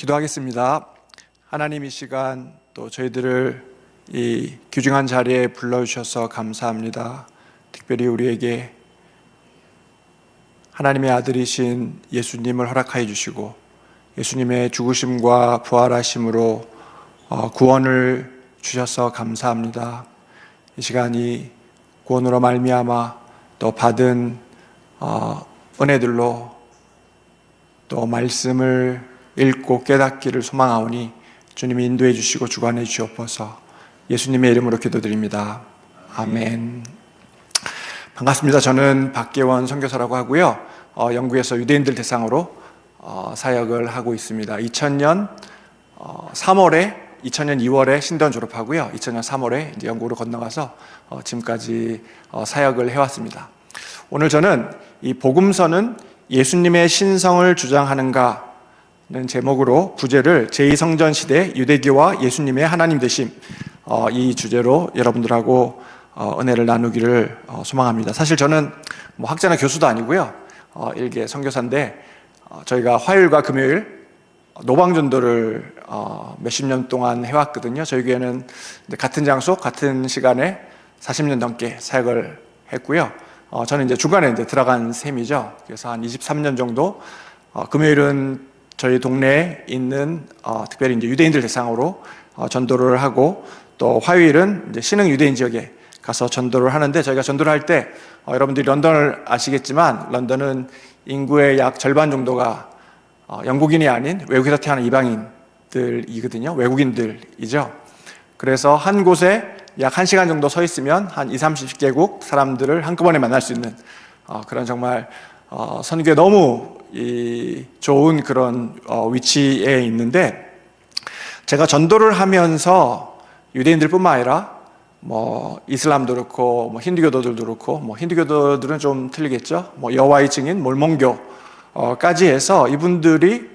기도하겠습니다. 하나님, 이 시간 또 저희들을 이 귀중한 자리에 불러주셔서 감사합니다. 특별히 우리에게 하나님의 아들이신 예수님을 허락하여 주시고 예수님의 죽으심과 부활하심으로 구원을 주셔서 감사합니다. 이 시간이 구원으로 말미암아 또 받은 은혜들로 또 말씀을 읽고 깨닫기를 소망하오니 주님이 인도해 주시고 주관해 주옵소서. 예수님의 이름으로 기도드립니다. 아멘. 반갑습니다. 저는 박계원 선교사라고 하고요. 영국에서 유대인들 대상으로 사역을 하고 있습니다. 2000년 2월에 신대원 졸업하고요. 2000년 3월에 이제 영국으로 건너가서 지금까지 사역을 해왔습니다. 오늘 저는 이 복음서는 예수님의 신성을 주장하는가 는 제목으로 부제를 제2성전시대 유대교와 예수님의 하나님 되심, 이 주제로 여러분들하고 은혜를 나누기를 소망합니다. 사실 저는 학자나 교수도 아니고요, 일개 선교사인데 저희가 화요일과 금요일 노방전도를 몇십 년 동안 해왔거든요. 저희 교회는 같은 장소 같은 시간에 40년 넘게 사역을 했고요. 저는 이제 중간에 들어간 셈이죠. 그래서 한 23년 정도 금요일은 저희 동네에 있는 특별히 이제 유대인들 대상으로 전도를 하고, 또 화요일은 이제 신흥 유대인 지역에 가서 전도를 하는데, 저희가 전도를 할 때 여러분들이 런던을 아시겠지만 런던은 인구의 약 절반 정도가 영국인이 아닌 외국에서 태어난 이방인들이거든요. 외국인들이죠. 그래서 한 곳에 약 1시간 정도 서 있으면 한 20-30개국 사람들을 한꺼번에 만날 수 있는 그런 정말 선교에 너무 좋은 그런 위치에 있는데, 제가 전도를 하면서 유대인들뿐만 아니라 이슬람도 그렇고 힌두교도들도 그렇고, 힌두교도들은 좀 틀리겠죠. 여호와의 증인, 몰몬교까지 해서 이분들이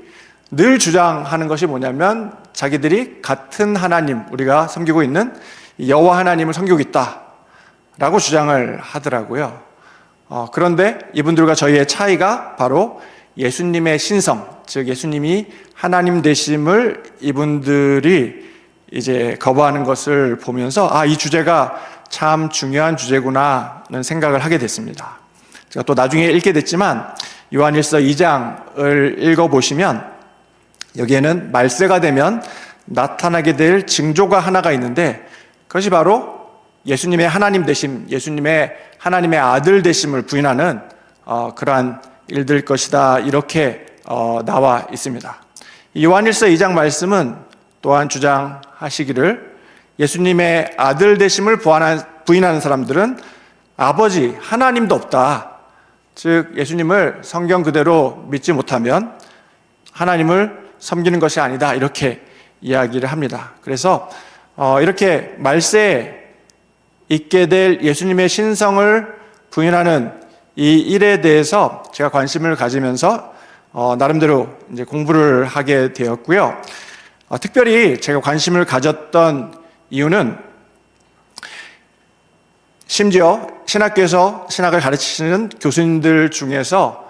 늘 주장하는 것이 뭐냐면, 자기들이 같은 하나님, 우리가 섬기고 있는 여호와 하나님을 섬기고 있다라고 주장을 하더라고요. 그런데 이분들과 저희의 차이가 바로 예수님의 신성, 즉 예수님이 하나님 되심을 이분들이 이제 거부하는 것을 보면서 이 주제가 참 중요한 주제구나는 생각을 하게 됐습니다. 제가 또 나중에 읽게 됐지만 요한일서 2장을 읽어보시면 여기에는 말세가 되면 나타나게 될 징조가 하나가 있는데, 그것이 바로 예수님의 하나님 되심, 예수님의 하나님의 아들 되심을 부인하는 그러한 일들 것이다, 이렇게 나와 있습니다. 요한일서 2장 말씀은 또한 주장하시기를, 예수님의 아들 되심을 부인하는 사람들은 아버지 하나님도 없다, 즉 예수님을 성경 그대로 믿지 못하면 하나님을 섬기는 것이 아니다, 이렇게 이야기를 합니다. 그래서 이렇게 말세에 있게 될 예수님의 신성을 부인하는 이 일에 대해서 제가 관심을 가지면서 나름대로 이제 공부를 하게 되었고요. 특별히 제가 관심을 가졌던 이유는, 심지어 신학교에서 신학을 가르치시는 교수님들 중에서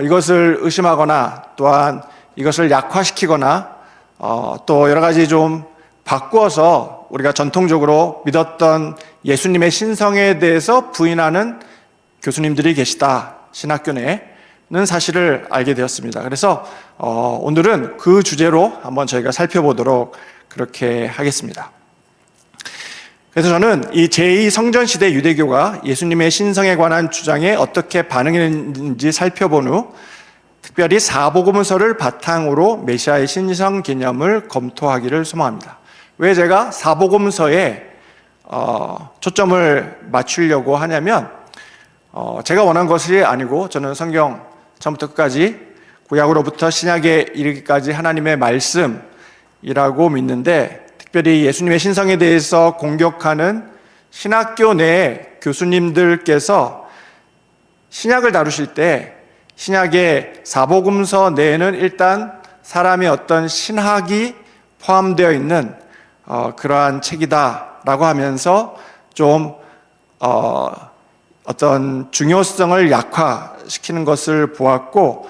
이것을 의심하거나 또한 이것을 약화시키거나 또 여러 가지 좀 바꾸어서 우리가 전통적으로 믿었던 예수님의 신성에 대해서 부인하는 교수님들이 계시다, 신학교 내에는 사실을 알게 되었습니다. 그래서 오늘은 그 주제로 한번 저희가 살펴보도록 그렇게 하겠습니다. 그래서 저는 이 제2성전시대 유대교가 예수님의 신성에 관한 주장에 어떻게 반응했는지 살펴본 후 특별히 사복음서를 바탕으로 메시아의 신성 개념을 검토하기를 소망합니다. 왜 제가 사복음서에 초점을 맞추려고 하냐면, 제가 원한 것이 아니고 저는 성경 처음부터 끝까지 구약으로부터 신약에 이르기까지 하나님의 말씀이라고 믿는데, 특별히 예수님의 신성에 대해서 공격하는 신학교 내 교수님들께서 신약을 다루실 때 신약의 사복음서 내에는 일단 사람의 어떤 신학이 포함되어 있는 그러한 책이다라고 하면서 좀 어떤 중요성을 약화시키는 것을 보았고,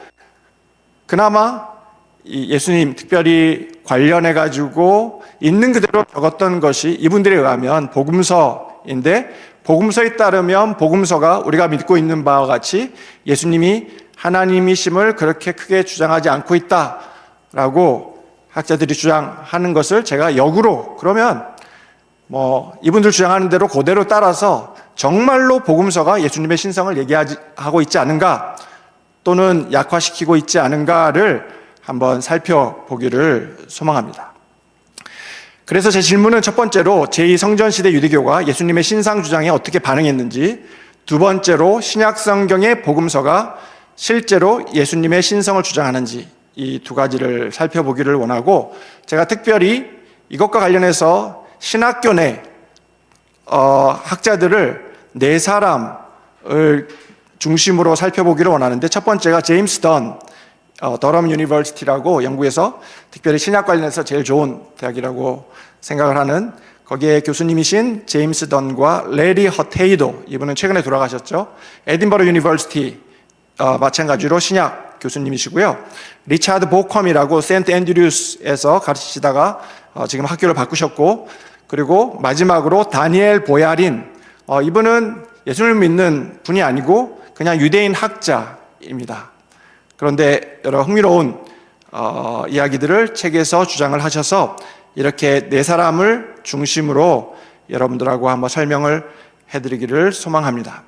그나마 이 예수님 특별히 관련해 가지고 있는 그대로 적었던 것이 이분들에 의하면 복음서인데, 복음서에 따르면 복음서가 우리가 믿고 있는 바와 같이 예수님이 하나님이심을 그렇게 크게 주장하지 않고 있다라고 학자들이 주장하는 것을 제가 역으로, 그러면 이분들 주장하는 대로 그대로 따라서 정말로 복음서가 예수님의 신성을 얘기하고 있지 않은가, 또는 약화시키고 있지 않은가를 한번 살펴보기를 소망합니다. 그래서 제 질문은 첫 번째로 제2성전시대 유대교가 예수님의 신상 주장에 어떻게 반응했는지, 두 번째로 신약성경의 복음서가 실제로 예수님의 신성을 주장하는지, 이 두 가지를 살펴보기를 원하고, 제가 특별히 이것과 관련해서 신학교 내 학자들을 네 사람을 중심으로 살펴보기를 원하는데, 첫 번째가 제임스 던, 더럼 유니버시티라고 영국에서 특별히 신약 관련해서 제일 좋은 대학이라고 생각을 하는, 거기에 교수님이신 제임스 던과 레리 허테이도, 이분은 최근에 돌아가셨죠. 에딘버러 유니버시티 마찬가지로 신약 교수님이시고요. 리차드 보컴이라고 세인트 앤드류스에서 가르치시다가 지금 학교를 바꾸셨고, 그리고 마지막으로 다니엘 보야린, 이분은 예수님을 믿는 분이 아니고 그냥 유대인 학자입니다. 그런데 여러 흥미로운 이야기들을 책에서 주장을 하셔서 이렇게 네 사람을 중심으로 여러분들하고 한번 설명을 해드리기를 소망합니다.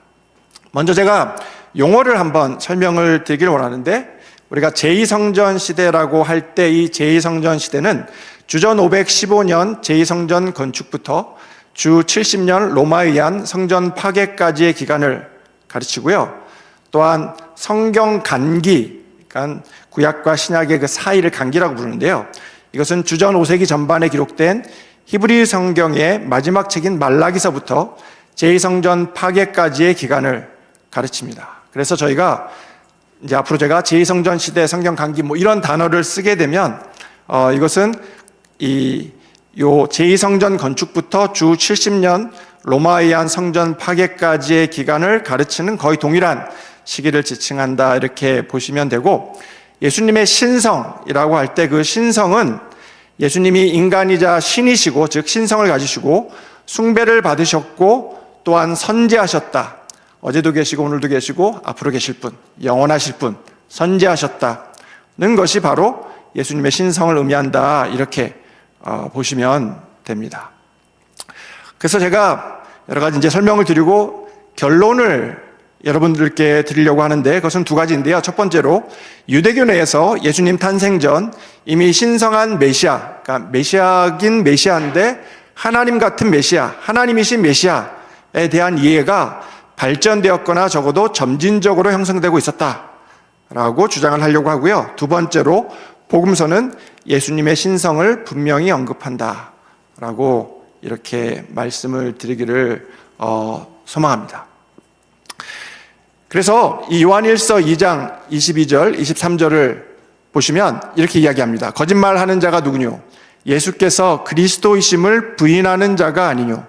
먼저 제가 용어를 한번 설명을 드리기를 원하는데, 우리가 제2성전 시대라고 할 때 이 제2성전 시대는 주전 515년 제2성전 건축부터 주 70년 로마에 의한 성전 파괴까지의 기간을 가르치고요. 또한 성경 간기, 그러니까 구약과 신약의 그 사이를 간기라고 부르는데요. 이것은 주전 5세기 전반에 기록된 히브리 성경의 마지막 책인 말라기서부터 제2성전 파괴까지의 기간을 가르칩니다. 그래서 저희가 이제 앞으로 제가 제2성전 시대 성경 간기 이런 단어를 쓰게 되면 이것은 요 제2성전 건축부터 주 70년 로마에 의한 성전 파괴까지의 기간을 가르치는 거의 동일한 시기를 지칭한다, 이렇게 보시면 되고, 예수님의 신성이라고 할 때 그 신성은 예수님이 인간이자 신이시고, 즉 신성을 가지시고 숭배를 받으셨고 또한 선지하셨다. 어제도 계시고 오늘도 계시고 앞으로 계실 분, 영원하실 분, 선지하셨다는 것이 바로 예수님의 신성을 의미한다, 이렇게 보시면 됩니다. 그래서 제가 여러 가지 이제 설명을 드리고 결론을 여러분들께 드리려고 하는데, 그것은 두 가지인데요. 첫 번째로 유대교 내에서 예수님 탄생 전 이미 신성한 메시아, 그러니까 메시아긴 메시아인데 하나님 같은 메시아, 하나님이신 메시아에 대한 이해가 발전되었거나 적어도 점진적으로 형성되고 있었다라고 주장을 하려고 하고요. 두 번째로 복음서는 예수님의 신성을 분명히 언급한다라고 이렇게 말씀을 드리기를 소망합니다. 그래서 이 요한일서 2장 22절, 23절을 보시면 이렇게 이야기합니다. 거짓말하는 자가 누구뇨? 예수께서 그리스도이심을 부인하는 자가 아니뇨?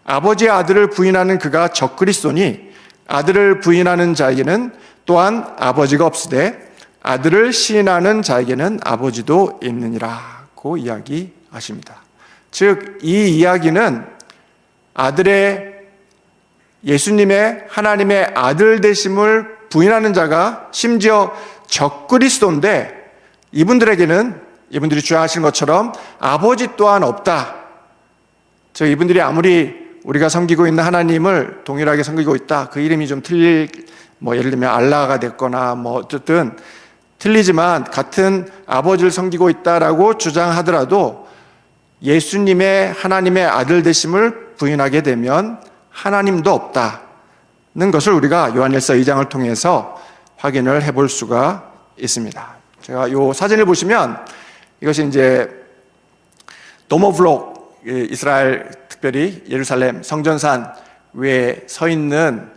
아버지의 아들을 부인하는 그가 적그리스도니 아들을 부인하는 자에게는 또한 아버지가 없으되 아들을 시인하는 자에게는 아버지도 있느니라고 이야기하십니다. 즉, 이 이야기는 아들의 예수님의 하나님의 아들 되심을 부인하는 자가 심지어 적그리스도인데, 이분들에게는 이분들이 주장하신 것처럼 아버지 또한 없다. 즉, 이분들이 아무리 우리가 섬기고 있는 하나님을 동일하게 섬기고 있다, 그 이름이 좀 예를 들면 알라가 됐거나 어쨌든 틀리지만 같은 아버지를 섬기고 있다라고 주장하더라도 예수님의 하나님의 아들 되심을 부인하게 되면 하나님도 없다는 것을 우리가 요한일서 2장을 통해서 확인을 해볼 수가 있습니다. 제가 요 사진을 보시면 이것이 이제 도모블록, 이스라엘 특별히 예루살렘 성전산 위에 서 있는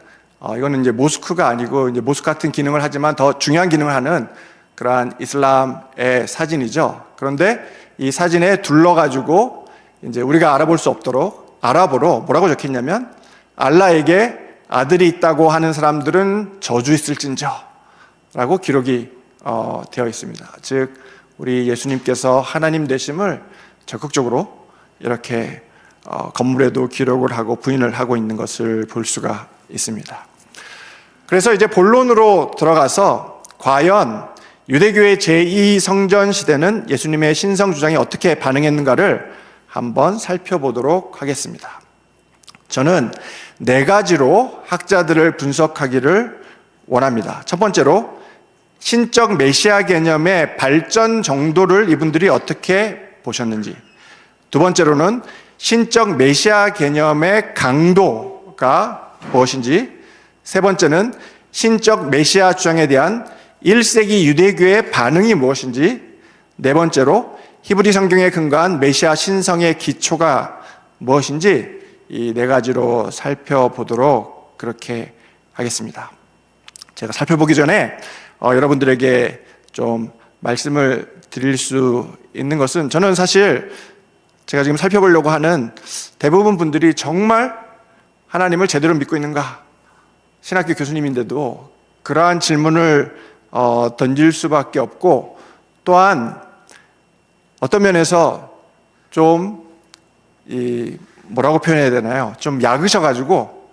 이거는 이제 모스크가 아니고 이제 모스크 같은 기능을 하지만 더 중요한 기능을 하는 그러한 이슬람의 사진이죠. 그런데 이 사진에 둘러가지고 이제 우리가 알아볼 수 없도록 아랍어로 뭐라고 적혀있냐면, 알라에게 아들이 있다고 하는 사람들은 저주 있을진저 라고 기록이 되어 있습니다. 즉, 우리 예수님께서 하나님 되심을 적극적으로 이렇게 건물에도 기록을 하고 부인을 하고 있는 것을 볼 수가 있습니다. 그래서 이제 본론으로 들어가서 과연 유대교의 제2성전 시대는 예수님의 신성 주장에 어떻게 반응했는가를 한번 살펴보도록 하겠습니다. 저는 4가지로 학자들을 분석하기를 원합니다. 첫 번째로 신적 메시아 개념의 발전 정도를 이분들이 어떻게 보셨는지, 두 번째로는 신적 메시아 개념의 강도가 무엇인지, 세 번째는 신적 메시아 주장에 대한 1세기 유대교의 반응이 무엇인지, 네 번째로 히브리 성경에 근거한 메시아 신성의 기초가 무엇인지 이 4가지로 살펴보도록 그렇게 하겠습니다. 제가 살펴보기 전에 여러분들에게 좀 말씀을 드릴 수 있는 것은, 저는 사실 제가 지금 살펴보려고 하는 대부분 분들이 정말 하나님을 제대로 믿고 있는가, 신학교 교수님인데도 그러한 질문을 던질 수밖에 없고, 또한 어떤 면에서 좀 뭐라고 표현해야 되나요? 좀 약으셔가지고,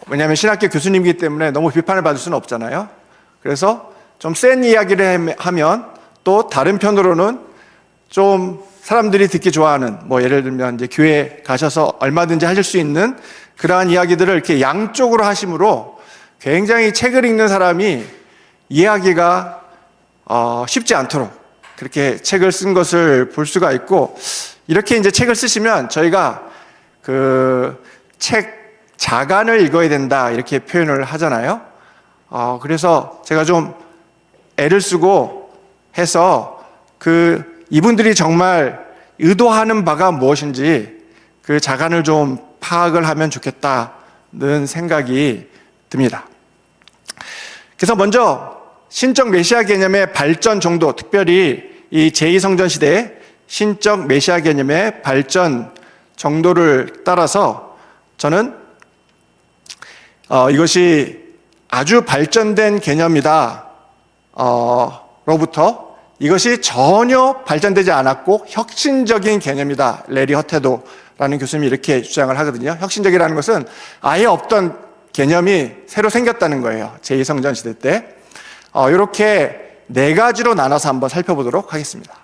왜냐하면 신학교 교수님이기 때문에 너무 비판을 받을 수는 없잖아요. 그래서 좀 센 이야기를 하면 또 다른 편으로는 좀 사람들이 듣기 좋아하는, 뭐 예를 들면 이제 교회 가셔서 얼마든지 하실 수 있는 그러한 이야기들을 이렇게 양쪽으로 하심으로 굉장히 책을 읽는 사람이 이해하기가 쉽지 않도록 그렇게 책을 쓴 것을 볼 수가 있고, 이렇게 이제 책을 쓰시면 저희가 그 책 자간을 읽어야 된다 이렇게 표현을 하잖아요. 그래서 제가 좀 애를 쓰고 해서 이분들이 정말 의도하는 바가 무엇인지 그 자간을 좀 파악을 하면 좋겠다는 생각이 듭니다. 그래서 먼저 신적 메시아 개념의 발전 정도, 특별히 이 제2성전 시대의 신적 메시아 개념의 발전 정도를 따라서 저는 이것이 아주 발전된 개념이다 로부터 이것이 전혀 발전되지 않았고 혁신적인 개념이다, 레리 허테도라는 교수님이 이렇게 주장을 하거든요. 혁신적이라는 것은 아예 없던 개념이 새로 생겼다는 거예요. 제2성전 시대 때. 이렇게 4가지로 나눠서 한번 살펴보도록 하겠습니다.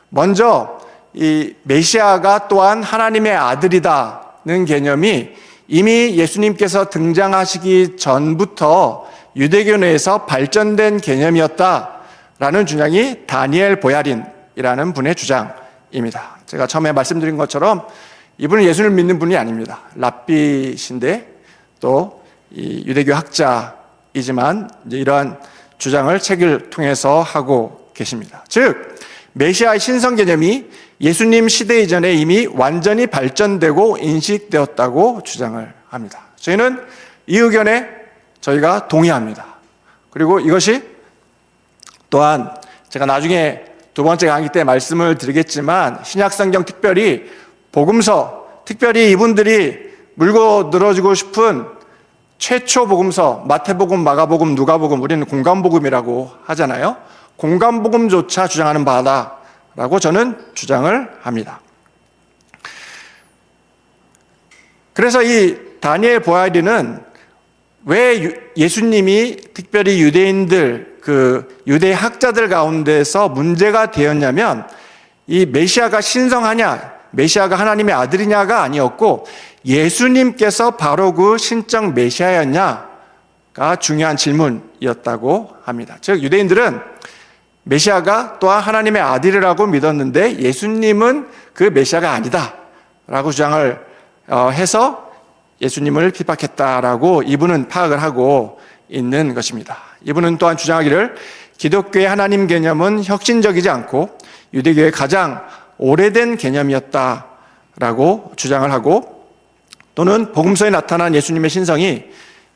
먼저 이 메시아가 또한 하나님의 아들이다는 개념이 이미 예수님께서 등장하시기 전부터 유대교 내에서 발전된 개념이었다라는 주장이 다니엘 보야린이라는 분의 주장입니다. 제가 처음에 말씀드린 것처럼 이분은 예수를 믿는 분이 아닙니다. 랍비신데 또 이 유대교 학자이지만 이제 이러한 주장을 책을 통해서 하고 계십니다. 즉 메시아의 신성 개념이 예수님 시대 이전에 이미 완전히 발전되고 인식되었다고 주장을 합니다. 저희는 이 의견에 저희가 동의합니다. 그리고 이것이 또한 제가 나중에 2번째 강의 때 말씀을 드리겠지만 신약성경 특별히 복음서, 특별히 이분들이 물고 늘어지고 싶은 최초 복음서, 마태복음, 마가복음, 누가복음, 우리는 공간복음이라고 하잖아요. 공간복음조차 주장하는 바다라고 저는 주장을 합니다. 그래서 이 다니엘 보야린은 왜 예수님이 특별히 유대인들, 유대 학자들 가운데서 문제가 되었냐면 이 메시아가 신성하냐, 메시아가 하나님의 아들이냐가 아니었고 예수님께서 바로 그 신적 메시아였냐가 중요한 질문이었다고 합니다. 즉 유대인들은 메시아가 또한 하나님의 아들이라고 믿었는데 예수님은 그 메시아가 아니다라고 주장을 해서 예수님을 핍박했다라고 이분은 파악을 하고 있는 것입니다. 이분은 또한 주장하기를 기독교의 하나님 개념은 혁신적이지 않고 유대교의 가장 오래된 개념이었다라고 주장을 하고, 또는 복음서에 나타난 예수님의 신성이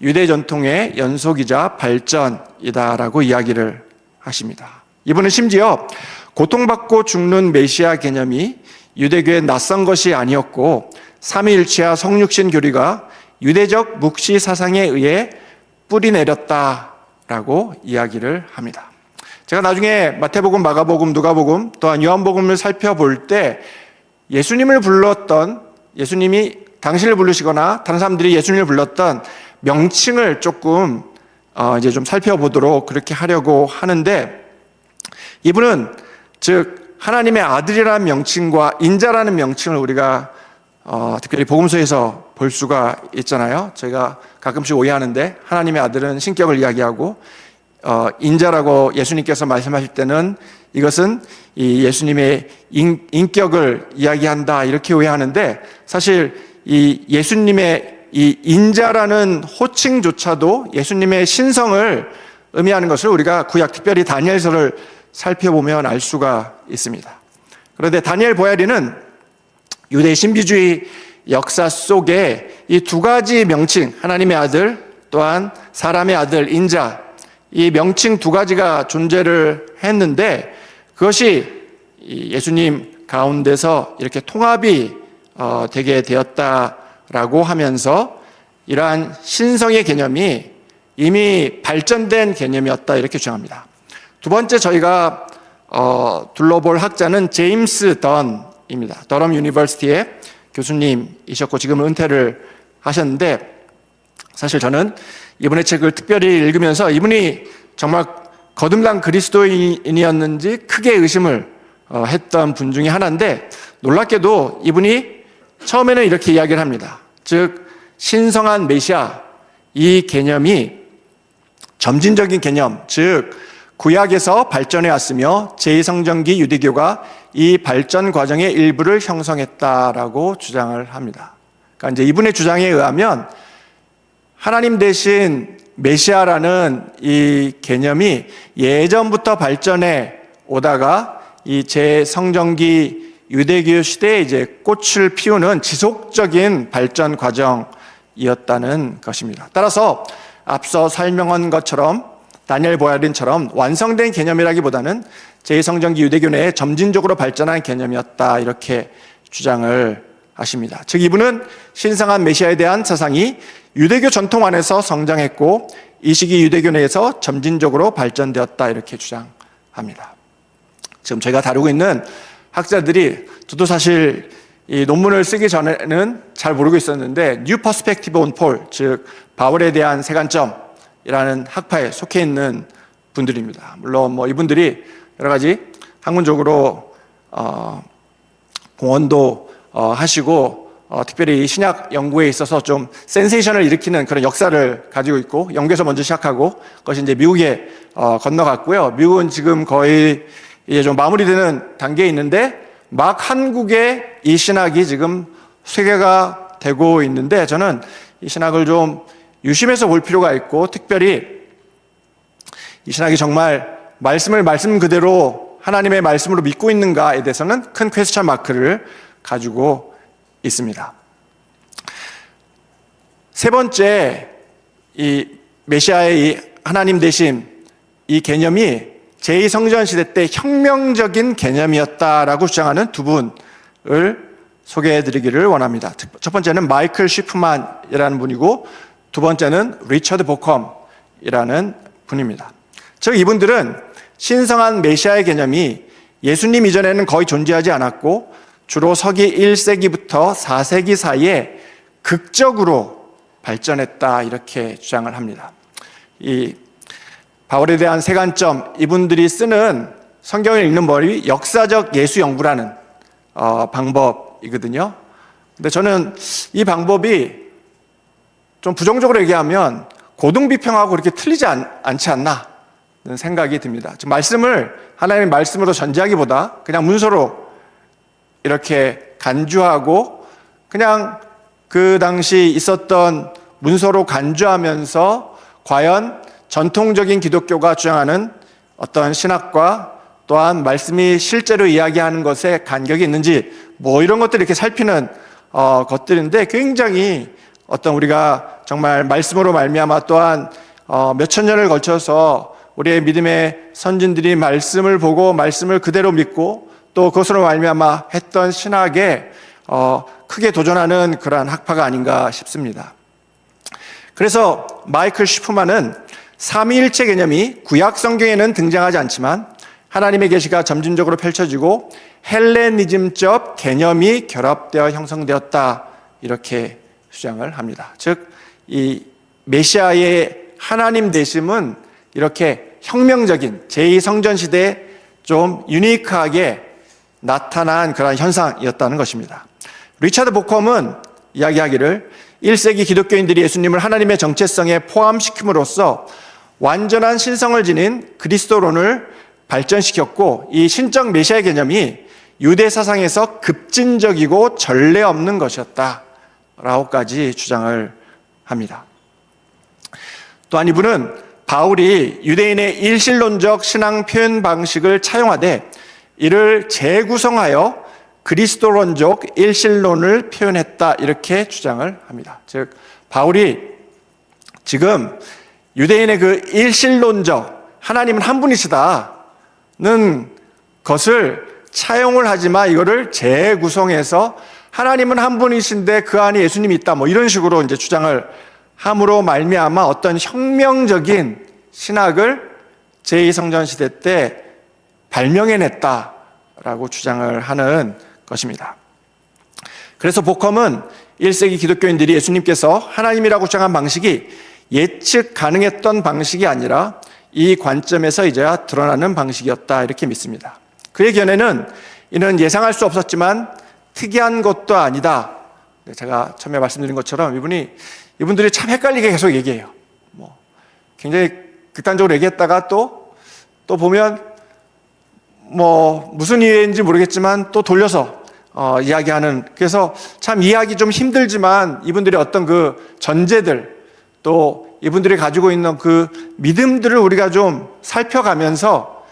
유대 전통의 연속이자 발전이다라고 이야기를 하십니다. 이분은 심지어 고통받고 죽는 메시아 개념이 유대교의 낯선 것이 아니었고 삼위일체와 성육신 교리가 유대적 묵시 사상에 의해 뿌리 내렸다라고 이야기를 합니다. 제가 나중에 마태복음, 마가복음, 누가복음 또한 요한복음을 살펴볼 때 예수님을 불렀던, 예수님이 당신을 부르시거나 다른 사람들이 예수님을 불렀던 명칭을 조금 이제 좀 살펴보도록 그렇게 하려고 하는데, 이분은 즉 하나님의 아들이라는 명칭과 인자라는 명칭을 우리가 특별히 복음서에서 볼 수가 있잖아요. 저희가 가끔씩 오해하는데, 하나님의 아들은 신격을 이야기하고 인자라고 예수님께서 말씀하실 때는 이것은 이 예수님의 인격을 이야기한다, 이렇게 오해하는데, 사실 이 예수님의 이 인자라는 호칭조차도 예수님의 신성을 의미하는 것을 우리가 구약, 특별히 다니엘서를 살펴보면 알 수가 있습니다. 그런데 다니엘 보야리는 유대 신비주의 역사 속에 이 두 가지 명칭, 하나님의 아들 또한 사람의 아들 인자, 이 명칭 두 가지가 존재를 했는데, 그것이 예수님 가운데서 이렇게 통합이 되게 되었다라고 하면서 이러한 신성의 개념이 이미 발전된 개념이었다, 이렇게 주장합니다. 두 번째 저희가 둘러볼 학자는 제임스 던입니다. 더럼 유니버시티의 교수님이셨고 지금은 은퇴를 하셨는데, 사실 저는 이분의 책을 특별히 읽으면서 이분이 정말 거듭난 그리스도인이었는지 크게 의심을 했던 분 중에 하나인데, 놀랍게도 이분이 처음에는 이렇게 이야기를 합니다. 즉 신성한 메시아, 이 개념이 점진적인 개념, 즉 구약에서 발전해 왔으며 제2성전기 유대교가 이 발전 과정의 일부를 형성했다라고 주장을 합니다. 그러니까 이제 이분의 주장에 의하면 하나님 대신 메시아라는 이 개념이 예전부터 발전해 오다가 이 제2성전기 유대교 시대에 이제 꽃을 피우는 지속적인 발전 과정이었다는 것입니다. 따라서 앞서 설명한 것처럼 다니엘 보야린처럼 완성된 개념이라기보다는 제2성전기 유대교 내에 점진적으로 발전한 개념이었다, 이렇게 주장을 하십니다. 즉 이분은 신성한 메시아에 대한 사상이 유대교 전통 안에서 성장했고 이 시기 유대교 내에서 점진적으로 발전되었다, 이렇게 주장합니다. 지금 제가 다루고 있는 학자들이, 저도 사실 이 논문을 쓰기 전에는 잘 모르고 있었는데 New Perspective on Paul, 즉 바울에 대한 세 관점이라는 학파에 속해 있는 분들입니다. 물론 뭐 이분들이 여러 가지 학문적으로 공헌도 하시고 특별히 신약 연구에 있어서 좀 센세이션을 일으키는 그런 역사를 가지고 있고, 영국에서 먼저 시작하고 그것이 이제 미국에 건너갔고요. 미국은 지금 거의 이제 좀 마무리되는 단계에 있는데 막 한국의 이 신학이 지금 쇠괴가 되고 있는데, 저는 이 신학을 좀 유심해서 볼 필요가 있고, 특별히 이 신학이 정말 말씀을 말씀 그대로 하나님의 말씀으로 믿고 있는가에 대해서는 큰 퀘스천 마크를 가지고 있습니다. 세 번째, 이 메시아의 이 하나님 대신 이 개념이 제2성전 시대 때 혁명적인 개념이었다라고 주장하는 두 분을 소개해드리기를 원합니다. 첫 번째는 마이클 쉬프만이라는 분이고, 두 번째는 리처드 보컴이라는 분입니다. 즉 이분들은 신성한 메시아의 개념이 예수님 이전에는 거의 존재하지 않았고 주로 서기 1세기부터 4세기 사이에 극적으로 발전했다, 이렇게 주장을 합니다. 이 바울에 대한 세 관점, 이분들이 쓰는 성경을 읽는 머리 역사적 예수 연구라는 방법이거든요. 근데 저는 이 방법이 좀 부정적으로 얘기하면 고등비평하고 그렇게 틀리지 않지 않나 생각이 듭니다. 즉 말씀을 하나님의 말씀으로 전제하기보다 그냥 문서로 이렇게 간주하고 그냥 그 당시 있었던 문서로 간주하면서 과연 전통적인 기독교가 주장하는 어떤 신학과 또한 말씀이 실제로 이야기하는 것에 간격이 있는지 뭐 이런 것들을 이렇게 살피는 것들인데, 굉장히 어떤 우리가 정말 말씀으로 말미암아 또한 몇천 년을 걸쳐서 우리의 믿음의 선진들이 말씀을 보고 말씀을 그대로 믿고 또 그것으로 말미암아 했던 신학에 크게 도전하는 그러한 학파가 아닌가 싶습니다. 그래서 마이클 쉬프만은 삼위일체 개념이 구약 성경에는 등장하지 않지만 하나님의 계시가 점진적으로 펼쳐지고 헬레니즘적 개념이 결합되어 형성되었다, 이렇게 주장을 합니다. 즉, 이 메시아의 하나님 되심은 이렇게 혁명적인 제2성전시대에 좀 유니크하게 나타난 그런 현상이었다는 것입니다. 리차드 보컴은 이야기하기를 1세기 기독교인들이 예수님을 하나님의 정체성에 포함시킴으로써 완전한 신성을 지닌 그리스도론을 발전시켰고, 이 신적 메시아의 개념이 유대 사상에서 급진적이고 전례 없는 것이었다 라고까지 주장을 합니다. 또한 이분은 바울이 유대인의 일신론적 신앙 표현 방식을 차용하되 이를 재구성하여 그리스도론적 일신론을 표현했다, 이렇게 주장을 합니다. 즉, 바울이 지금 유대인의 그 일신론적 하나님은 한 분이시다는 것을 차용을 하지만 이거를 재구성해서 하나님은 한 분이신데 그 안에 예수님이 있다, 뭐 이런 식으로 이제 주장을 함으로 말미암아 어떤 혁명적인 신학을 제2성전 시대 때 발명해냈다라고 주장을 하는 것입니다. 그래서 보컴은 1세기 기독교인들이 예수님께서 하나님이라고 주장한 방식이 예측 가능했던 방식이 아니라 이 관점에서 이제야 드러나는 방식이었다, 이렇게 믿습니다. 그의 견해는 이는 예상할 수 없었지만 특이한 것도 아니다. 제가 처음에 말씀드린 것처럼 이분들이 참 헷갈리게 계속 얘기해요. 굉장히 극단적으로 얘기했다가 또 보면 무슨 이유인지 모르겠지만 또 돌려서 이야기하는, 그래서 참 이해하기 좀 힘들지만 이분들의 어떤 그 전제들, 또 이분들이 가지고 있는 그 믿음들을 우리가 좀 살펴가면서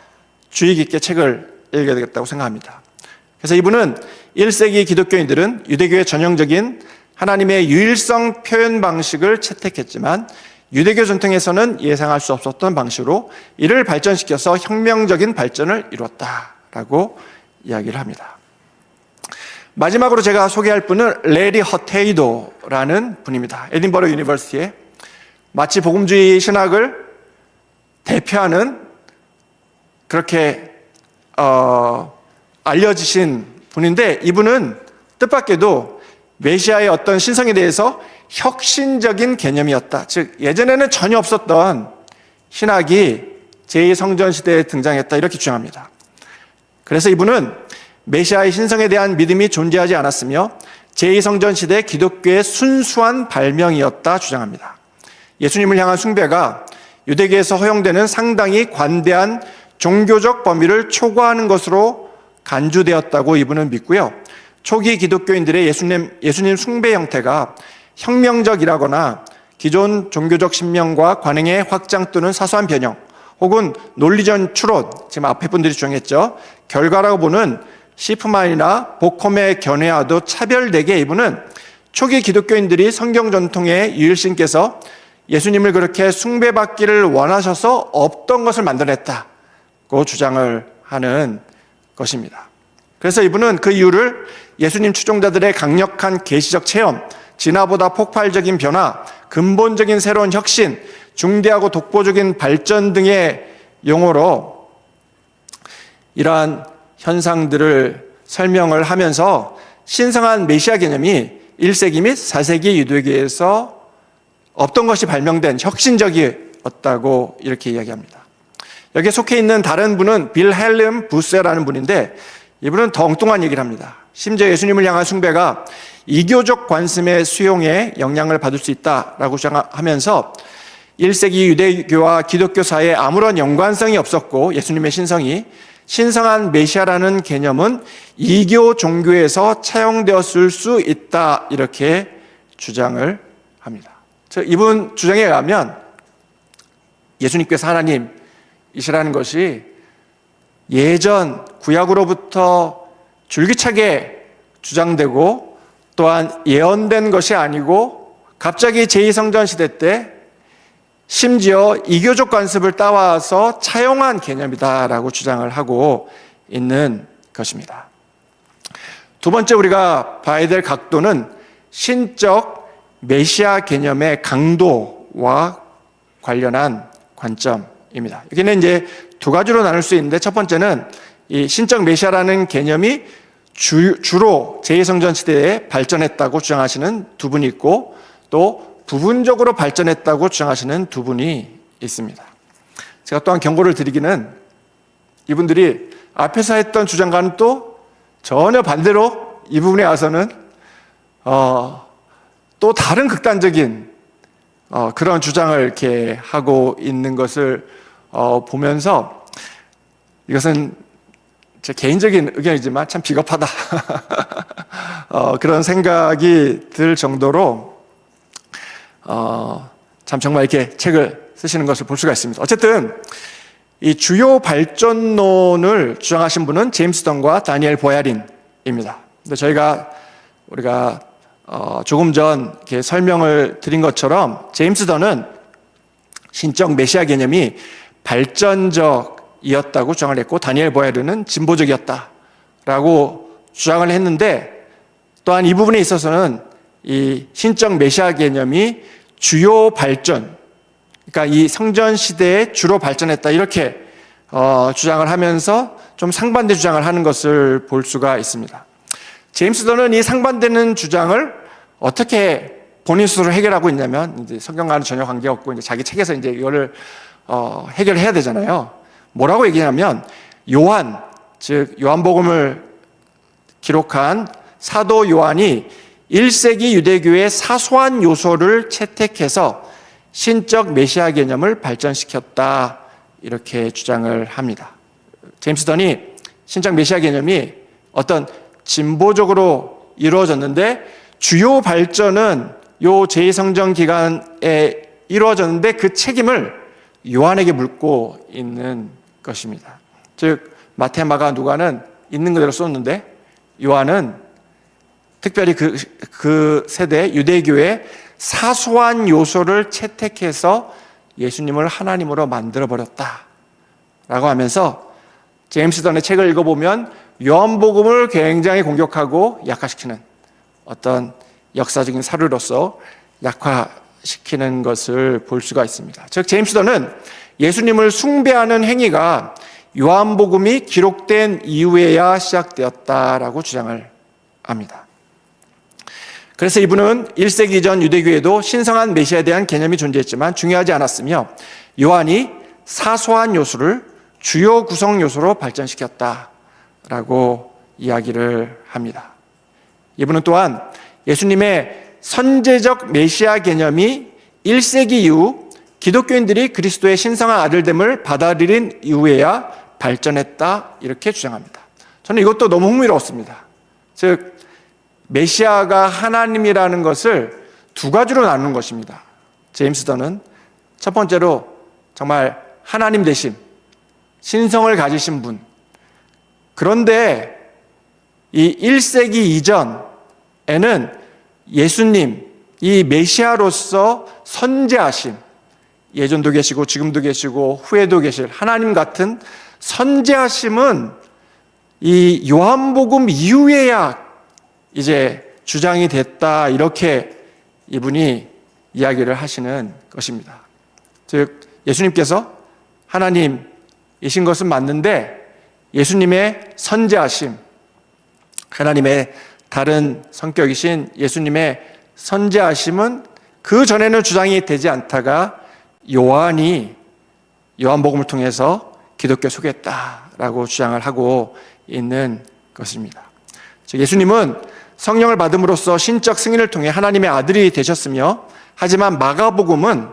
주의 깊게 책을 읽어야 되겠다고 생각합니다. 그래서 이분은 1세기 기독교인들은 유대교의 전형적인 하나님의 유일성 표현 방식을 채택했지만 유대교 전통에서는 예상할 수 없었던 방식으로 이를 발전시켜서 혁명적인 발전을 이루었다라고 이야기를 합니다. 마지막으로 제가 소개할 분은 레리 허테이도라는 분입니다. 에딘버러 유니버시티에 마치 복음주의 신학을 대표하는 그렇게 알려지신 분인데, 이분은 뜻밖에도 메시아의 어떤 신성에 대해서 혁신적인 개념이었다. 즉, 예전에는 전혀 없었던 신학이 제2성전 시대에 등장했다, 이렇게 주장합니다. 그래서 이분은 메시아의 신성에 대한 믿음이 존재하지 않았으며 제2성전 시대 기독교의 순수한 발명이었다 주장합니다. 예수님을 향한 숭배가 유대교에서 허용되는 상당히 관대한 종교적 범위를 초과하는 것으로 간주되었다고 이분은 믿고요. 초기 기독교인들의 예수님 숭배 형태가 혁명적이라거나 기존 종교적 신명과 관행의 확장 또는 사소한 변형, 혹은 논리전 추론, 지금 앞에 분들이 주장했죠. 결과라고 보는 시프만이나 보컴의 견해와도 차별되게 이분은 초기 기독교인들이 성경 전통의 유일신께서 예수님을 그렇게 숭배받기를 원하셔서 없던 것을 만들어냈다고 주장을 하는 것입니다. 그래서 이분은 그 이유를 예수님 추종자들의 강력한 계시적 체험, 진화보다 폭발적인 변화, 근본적인 새로운 혁신, 중대하고 독보적인 발전 등의 용어로 이러한 현상들을 설명을 하면서 신성한 메시아 개념이 1세기 및 4세기 유대교에서 없던 것이 발명된 혁신적이었다고 이렇게 이야기합니다. 여기에 속해 있는 다른 분은 빌헬름 부세라는 분인데, 이분은 더 엉뚱한 얘기를 합니다. 심지어 예수님을 향한 숭배가 이교적 관습의 수용에 영향을 받을 수 있다라고 주장하면서 1세기 유대교와 기독교 사이에 아무런 연관성이 없었고 예수님의 신성이 신성한 메시아라는 개념은 이교 종교에서 차용되었을 수 있다, 이렇게 주장을 합니다. 이분 주장에 의하면 예수님께서 하나님이시라는 것이 예전 구약으로부터 줄기차게 주장되고 또한 예언된 것이 아니고 갑자기 제2성전 시대 때 심지어 이교적 관습을 따와서 차용한 개념이다라고 주장을 하고 있는 것입니다. 두 번째 우리가 봐야 될 각도는 신적 메시아 개념의 강도와 관련한 관점입니다. 여기는 이제 두 가지로 나눌 수 있는데, 첫 번째는 이 신적 메시아라는 개념이 주로 제2성전 시대에 발전했다고 주장하시는 두 분이 있고, 또 부분적으로 발전했다고 주장하시는 두 분이 있습니다. 제가 또한 경고를 드리기는, 이분들이 앞에서 했던 주장과는 또 전혀 반대로 이 부분에 와서는 또 다른 극단적인 그런 주장을 이렇게 하고 있는 것을 보면서, 이것은 제 개인적인 의견이지만 참 비겁하다 그런 생각이 들 정도로 참 정말 이렇게 책을 쓰시는 것을 볼 수가 있습니다. 어쨌든 이 주요 발전론을 주장하신 분은 제임스 던과 다니엘 보야린입니다. 근데 우리가 조금 전 이렇게 설명을 드린 것처럼, 제임스 던은 신적 메시아 개념이 발전적이었다고 주장을 했고, 다니엘 보야린은 진보적이었다라고 주장을 했는데, 또한 이 부분에 있어서는 이 신적 메시아 개념이 주요 발전, 그러니까 이 성전 시대에 주로 발전했다, 이렇게 주장을 하면서 좀 상반된 주장을 하는 것을 볼 수가 있습니다. 제임스 던은 이 상반되는 주장을 어떻게 본인 스스로 해결하고 있냐면, 이제 성경과는 전혀 관계없고 이제 자기 책에서 이제 이거를 해결해야 되잖아요. 뭐라고 얘기하냐면, 즉 요한복음을 기록한 사도 요한이 1세기 유대교의 사소한 요소를 채택해서 신적 메시아 개념을 발전시켰다, 이렇게 주장을 합니다. 제임스 던이 신적 메시아 개념이 어떤 진보적으로 이루어졌는데, 주요 발전은 요 제2성전 기간에 이루어졌는데 그 책임을 요한에게 묻고 있는 것입니다. 즉 마태, 마가, 누가는 있는 그대로 썼는데, 요한은 특별히 그 세대 유대교의 사소한 요소를 채택해서 예수님을 하나님으로 만들어버렸다라고 하면서, 제임스 던의 책을 읽어보면 요한복음을 굉장히 공격하고 약화시키는, 어떤 역사적인 사료로서 약화시키는 것을 볼 수가 있습니다. 즉 제임스 던은 예수님을 숭배하는 행위가 요한복음이 기록된 이후에야 시작되었다라고 주장을 합니다. 그래서 이분은 1세기 이전 유대교에도 신성한 메시아에 대한 개념이 존재했지만 중요하지 않았으며, 요한이 사소한 요소를 주요 구성 요소로 발전시켰다라고 이야기를 합니다. 이분은 또한 예수님의 선제적 메시아 개념이 1세기 이후 기독교인들이 그리스도의 신성한 아들됨을 받아들인 이후에야 발전했다, 이렇게 주장합니다. 저는 이것도 너무 흥미로웠습니다. 즉 메시아가 하나님이라는 것을 두 가지로 나누는 것입니다. 제임스 던은 첫 번째로 정말 하나님 되신 신성을 가지신 분, 그런데 이 1세기 이전에는 예수님, 이 메시아로서 선제하심, 예전도 계시고 지금도 계시고 후에도 계실 하나님 같은 선제하심은 이 요한복음 이후에야 이제 주장이 됐다, 이렇게 이분이 이야기를 하시는 것입니다. 즉 예수님께서 하나님이신 것은 맞는데, 예수님의 선제하심, 하나님의 다른 성격이신 예수님의 선제하심은 그 전에는 주장이 되지 않다가 요한이 요한복음을 통해서 기독교 소개했다라고 주장을 하고 있는 것입니다. 즉 예수님은 성령을 받음으로써 신적 승인을 통해 하나님의 아들이 되셨으며, 하지만 마가복음은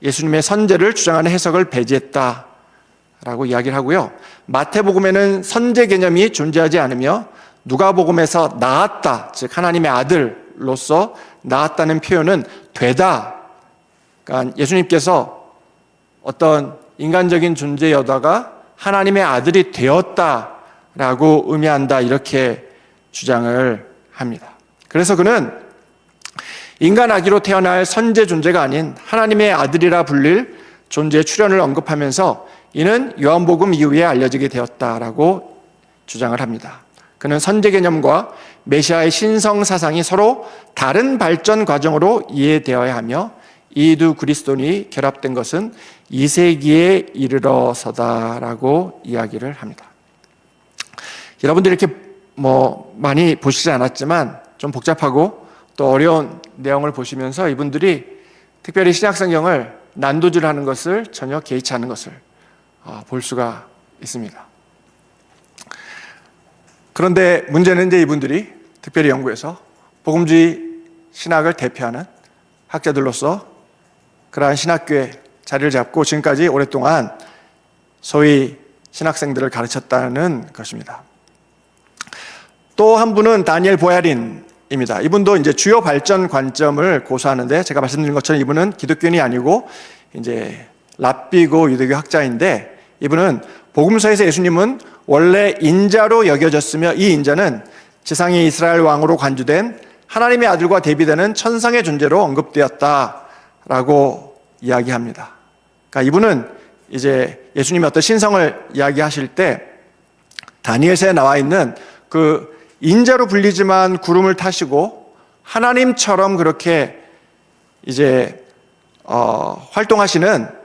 예수님의 선제를 주장하는 해석을 배제했다라고 이야기를 하고요. 마태복음에는 선제 개념이 존재하지 않으며, 누가복음에서 나았다, 즉 하나님의 아들로서 나았다는 표현은 되다, 그러니까 예수님께서 어떤 인간적인 존재여다가 하나님의 아들이 되었다라고 의미한다, 이렇게 주장을 합니다. 그래서 그는 인간 아기로 태어날 선제 존재가 아닌 하나님의 아들이라 불릴 존재의 출현을 언급하면서 이는 요한복음 이후에 알려지게 되었다라고 주장을 합니다. 그는 선제 개념과 메시아의 신성 사상이 서로 다른 발전 과정으로 이해되어야 하며, 이 두 그리스도인이 결합된 것은 2세기에 이르러서다라고 이야기를 합니다. 여러분들이 이렇게 많이 보시지 않았지만 좀 복잡하고 또 어려운 내용을 보시면서 이분들이 특별히 신약성경을 난도질하는 것을 전혀 개의치 않는 것을 볼 수가 있습니다. 그런데 문제는 이제 이분들이 특별히 영국에서 복음주의 신학을 대표하는 학자들로서 그러한 신학교에 자리를 잡고 지금까지 오랫동안 소위 신학생들을 가르쳤다는 것입니다. 또 한 분은 다니엘 보야린입니다. 이분도 이제 주요 발전 관점을 고수하는데 제가 말씀드린 것처럼 이분은 기독교인이 아니고 이제 랍비고 유대교 학자인데 이분은 복음서에서 예수님은 원래 인자로 여겨졌으며 이 인자는 지상의 이스라엘 왕으로 간주된 하나님의 아들과 대비되는 천상의 존재로 언급되었다라고 이야기합니다. 그러니까 이분은 이제 예수님의 어떤 신성을 이야기하실 때 다니엘서에 나와 있는 그 인자로 불리지만 구름을 타시고 하나님처럼 그렇게 이제 활동하시는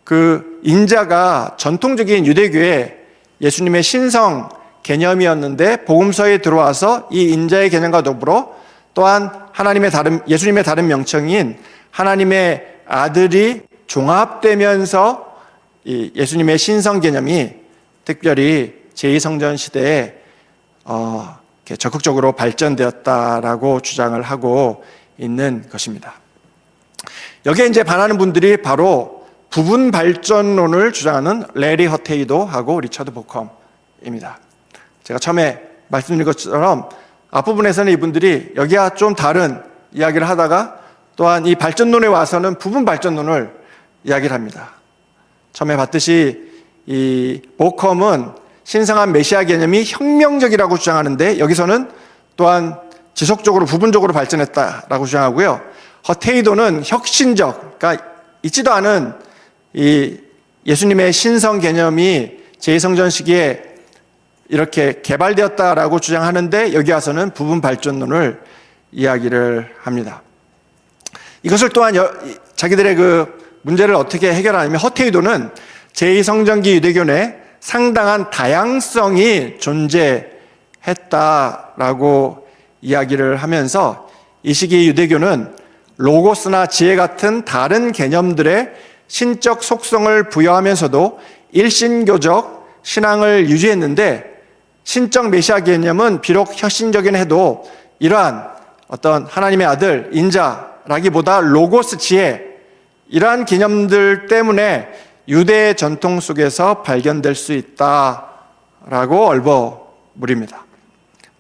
그 인자가 전통적인 유대교의 예수님의 신성 개념이었는데 복음서에 들어와서 이 인자의 개념과 더불어 또한 예수님의 다른 명칭인 하나님의 아들이 종합되면서 이 예수님의 신성 개념이 특별히 제2성전 시대에 적극적으로 발전되었다라고 주장을 하고 있는 것입니다. 여기에 이제 반하는 분들이 바로 부분 발전론을 주장하는 레리 허테이도하고 리처드 보컴입니다. 제가 처음에 말씀드린 것처럼 앞부분에서는 이분들이 여기와 좀 다른 이야기를 하다가 또한 이 발전론에 와서는 부분 발전론을 이야기를 합니다. 처음에 봤듯이 이 보컴은 신성한 메시아 개념이 혁명적이라고 주장하는데 여기서는 또한 지속적으로 부분적으로 발전했다라고 주장하고요. 허테이도는 혁신적, 그러니까 있지도 않은 이 예수님의 신성 개념이 제2성전 시기에 이렇게 개발되었다라고 주장하는데 여기 와서는 부분 발전론을 이야기를 합니다. 이것을 또한 자기들의 그 문제를 어떻게 해결하냐면 허테이도는 제2성전기 유대교 내 상당한 다양성이 존재했다라고 이야기를 하면서 이 시기 유대교는 로고스나 지혜 같은 다른 개념들의 신적 속성을 부여하면서도 일신교적 신앙을 유지했는데 신적 메시아 개념은 비록 혁신적이긴 해도 이러한 어떤 하나님의 아들, 인자라기보다 로고스 지혜 이러한 개념들 때문에 유대 전통 속에서 발견될 수 있다라고 얼버무립니다.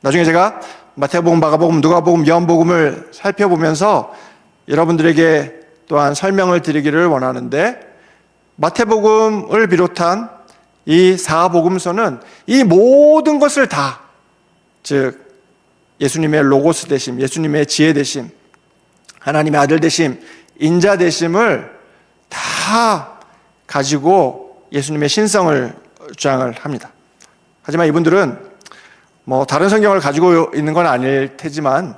나중에 제가 마태복음, 마가복음, 누가복음, 요한복음을 살펴보면서 여러분들에게 또한 설명을 드리기를 원하는데 마태복음을 비롯한 이 사복음서는 이 모든 것을 다, 즉 예수님의 로고스 되심, 예수님의 지혜 되심, 하나님의 아들 되심, 인자 되심을 다 가지고 예수님의 신성을 주장을 합니다. 하지만 이분들은 다른 성경을 가지고 있는 건 아닐 테지만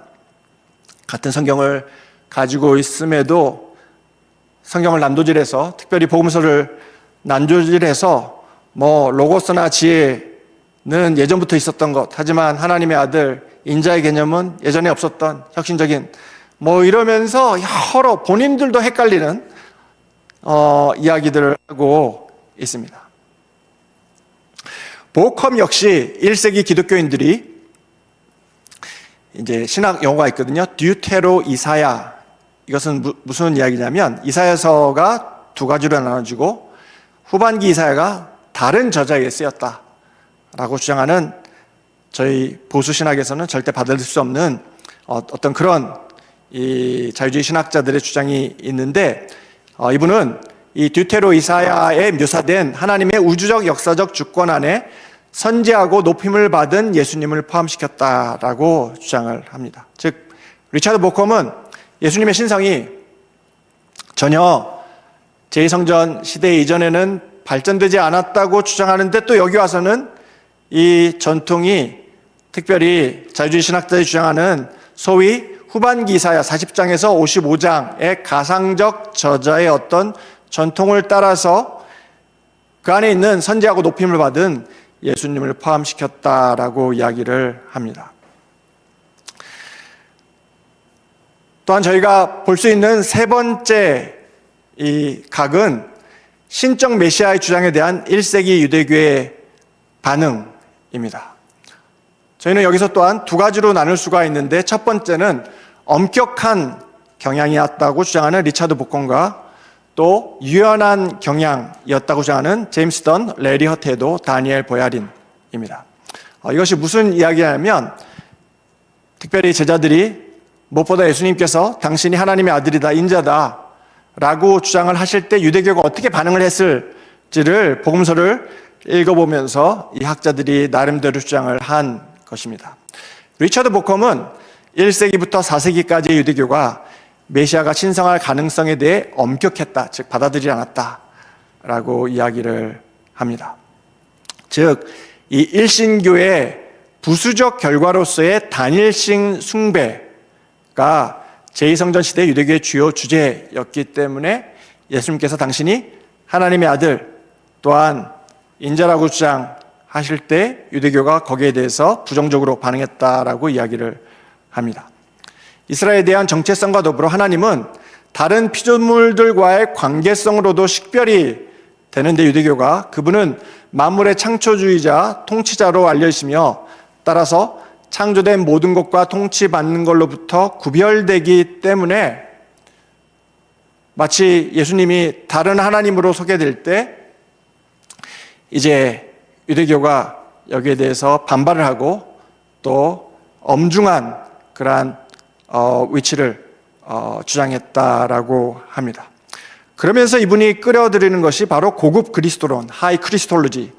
같은 성경을 가지고 있음에도 성경을 난도질해서 특별히 복음서를 난도질해서 로고스나 지혜는 예전부터 있었던 것, 하지만 하나님의 아들 인자의 개념은 예전에 없었던 혁신적인 이러면서 여러 본인들도 헷갈리는 이야기들을 하고 있습니다. 보컴 역시 1세기 기독교인들이 이제 신학 용어가 있거든요. 듀테로 이사야. 이것은 무슨 이야기냐면 이사야서가 두 가지로 나눠지고 후반기 이사야가 다른 저자에게 쓰였다라고 주장하는 저희 보수 신학에서는 절대 받아들일 수 없는 어떤 그런 이 자유주의 신학자들의 주장이 있는데 이분은 이 듀테로 이사야에 묘사된 하나님의 우주적 역사적 주권 안에 선지하고 높임을 받은 예수님을 포함시켰다라고 주장을 합니다. 즉 리처드 보컴은 예수님의 신성이 전혀 제2성전 시대 이전에는 발전되지 않았다고 주장하는데 또 여기 와서는 이 전통이 특별히 자유주의 신학자들이 주장하는 소위 후반기 이사야 40장에서 55장의 가상적 저자의 어떤 전통을 따라서 그 안에 있는 선지하고 높임을 받은 예수님을 포함시켰다라고 이야기를 합니다. 또한 저희가 볼 수 있는 세 번째 이 각은 신적 메시아의 주장에 대한 1세기 유대교의 반응입니다. 저희는 여기서 또한 두 가지로 나눌 수가 있는데, 첫 번째는 엄격한 경향이었다고 주장하는 리차드 보컨과 또 유연한 경향이었다고 주장하는 제임스 던, 레리 허테도, 다니엘 보야린입니다. 이것이 무슨 이야기냐면, 특별히 제자들이 무엇보다 예수님께서 당신이 하나님의 아들이다, 인자다 라고 주장을 하실 때 유대교가 어떻게 반응을 했을지를 복음서를 읽어보면서 이 학자들이 나름대로 주장을 한 것입니다. 리처드 보컴은 1세기부터 4세기까지의 유대교가 메시아가 신성할 가능성에 대해 엄격했다, 즉 받아들이지 않았다 라고 이야기를 합니다. 즉, 이 일신교의 부수적 결과로서의 단일신 숭배가 제2성전 시대 유대교의 주요 주제였기 때문에 예수님께서 당신이 하나님의 아들 또한 인자라고 주장하실 때 유대교가 거기에 대해서 부정적으로 반응했다라고 이야기를 합니다. 이스라엘에 대한 정체성과 더불어 하나님은 다른 피조물들과의 관계성으로도 식별이 되는데, 유대교가 그분은 만물의 창조주의자, 통치자로 알려지며 따라서 창조된 모든 것과 통치받는 걸로부터 구별되기 때문에 마치 예수님이 다른 하나님으로 소개될 때 이제 유대교가 여기에 대해서 반발을 하고 또 엄중한 그러한 위치를 주장했다라고 합니다. 그러면서 이분이 끌어들이는 것이 바로 고급 그리스도론, 하이 크리스톨로지입니다.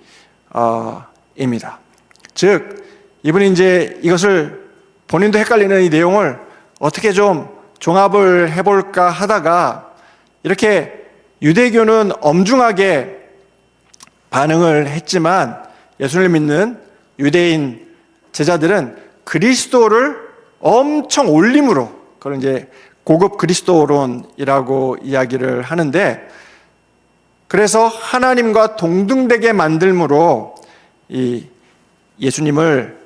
즉, 이분이 이제 이것을 본인도 헷갈리는 이 내용을 어떻게 좀 종합을 해볼까 하다가, 이렇게 유대교는 엄중하게 반응을 했지만 예수를 믿는 유대인 제자들은 그리스도를 엄청 올림으로, 그걸 이제 고급 그리스도론이라고 이야기를 하는데, 그래서 하나님과 동등되게 만들므로 이 예수님을,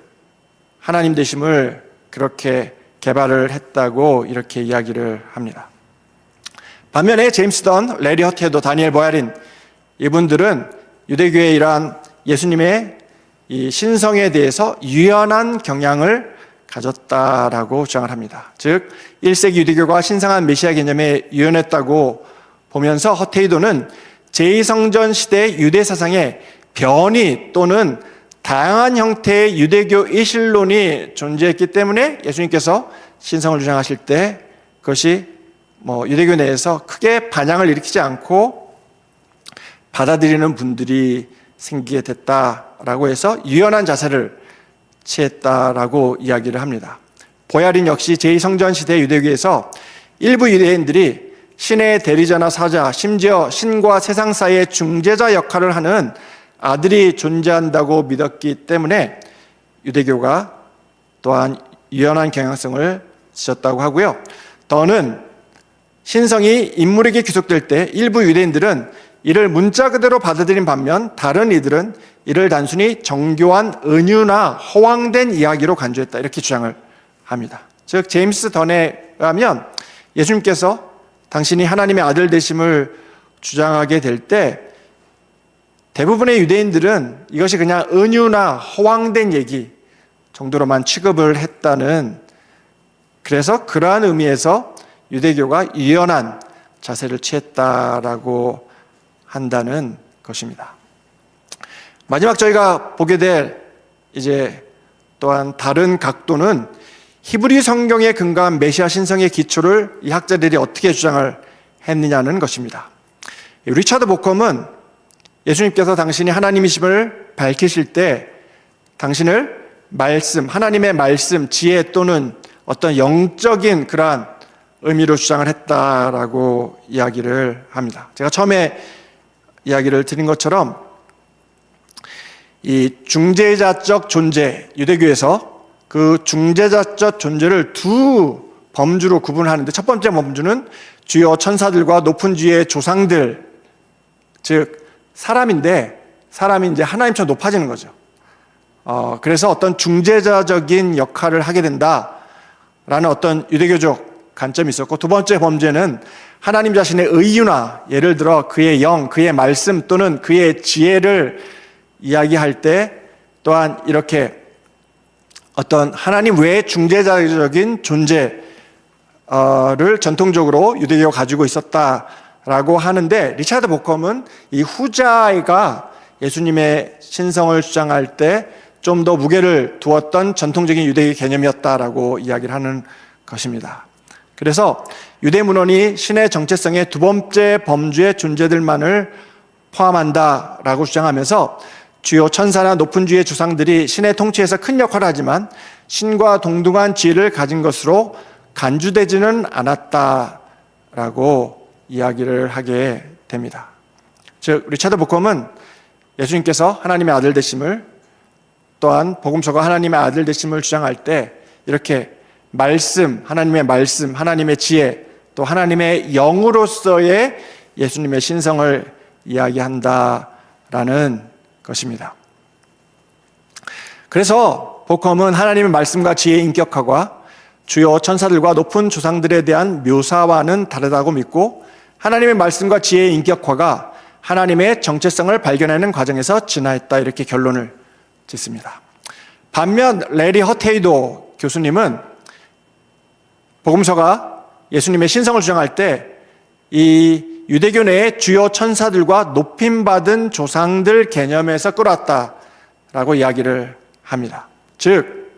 하나님 되심을 그렇게 개발을 했다고 이렇게 이야기를 합니다. 반면에 제임스 던, 레리 허테도, 다니엘 보야린, 이분들은 유대교의 이러한 예수님의 이 신성에 대해서 유연한 경향을 가졌다라고 주장을 합니다. 즉, 1세기 유대교가 신성한 메시아 개념에 유연했다고 보면서 허테이도는 제2성전 시대 유대 사상에 변이 또는 다양한 형태의 유대교 이실론이 존재했기 때문에 예수님께서 신성을 주장하실 때 그것이 유대교 내에서 크게 반향을 일으키지 않고 받아들이는 분들이 생기게 됐다라고 해서 유연한 자세를 취했다라고 이야기를 합니다. 보야린 역시 제2성전 시대 유대교에서 일부 유대인들이 신의 대리자나 사자, 심지어 신과 세상 사이의 중재자 역할을 하는 아들이 존재한다고 믿었기 때문에 유대교가 또한 유연한 경향성을 지녔다고 하고요. 더는 신성이 인물에게 귀속될 때 일부 유대인들은 이를 문자 그대로 받아들인 반면 다른 이들은 이를 단순히 정교한 은유나 허황된 이야기로 간주했다, 이렇게 주장을 합니다. 즉, 제임스 던에 의하면 예수님께서 당신이 하나님의 아들 되심을 주장하게 될 때 대부분의 유대인들은 이것이 그냥 은유나 허황된 얘기 정도로만 취급을 했다는, 그래서 그러한 의미에서 유대교가 유연한 자세를 취했다라고 한다는 것입니다. 마지막 저희가 보게 될 이제 또한 다른 각도는 히브리 성경에 근거한 메시아 신성의 기초를 이 학자들이 어떻게 주장을 했느냐는 것입니다. 리차드 보컴은 예수님께서 당신이 하나님이심을 밝히실 때 당신을 말씀, 하나님의 말씀, 지혜 또는 어떤 영적인 그러한 의미로 주장을 했다라고 이야기를 합니다. 제가 처음에 이야기를 드린 것처럼 이 중재자적 존재, 유대교에서 그 중재자적 존재를 두 범주로 구분하는데, 첫 번째 범주는 주요 천사들과 높은 주의 조상들, 즉 사람인데, 사람이 이제 하나님처럼 높아지는 거죠. 그래서 어떤 중재자적인 역할을 하게 된다라는 어떤 유대교적 관점이 있었고, 두 번째 범죄는 하나님 자신의 의유나, 예를 들어 그의 영, 그의 말씀 또는 그의 지혜를 이야기할 때 또한 이렇게 어떤 하나님 외의 중재자적인 존재를 전통적으로 유대교가 가지고 있었다라고 하는데, 리차드 보컴은 이 후자가 예수님의 신성을 주장할 때 좀 더 무게를 두었던 전통적인 유대의 개념이었다라고 이야기를 하는 것입니다. 그래서 유대문헌이 신의 정체성의 두 번째 범주의 존재들만을 포함한다라고 주장하면서 주요 천사나 높은 주의 주상들이 신의 통치에서 큰 역할을 하지만 신과 동등한 지혜를 가진 것으로 간주되지는 않았다라고 이야기를 하게 됩니다. 즉, 리차드 보컴은 예수님께서 하나님의 아들 되심을, 또한 복음서가 하나님의 아들 되심을 주장할 때 이렇게 말씀, 하나님의 지혜, 또 하나님의 영으로서의 예수님의 신성을 이야기한다라는 것입니다. 그래서 보컴은 하나님의 말씀과 지혜의 인격화가 주요 천사들과 높은 조상들에 대한 묘사와는 다르다고 믿고, 하나님의 말씀과 지혜의 인격화가 하나님의 정체성을 발견하는 과정에서 진화했다, 이렇게 결론을 짓습니다. 반면 레리 허테이도 교수님은 복음서가 예수님의 신성을 주장할 때 이 유대교 내의 주요 천사들과 높임받은 조상들 개념에서 끌어왔다라고 이야기를 합니다. 즉,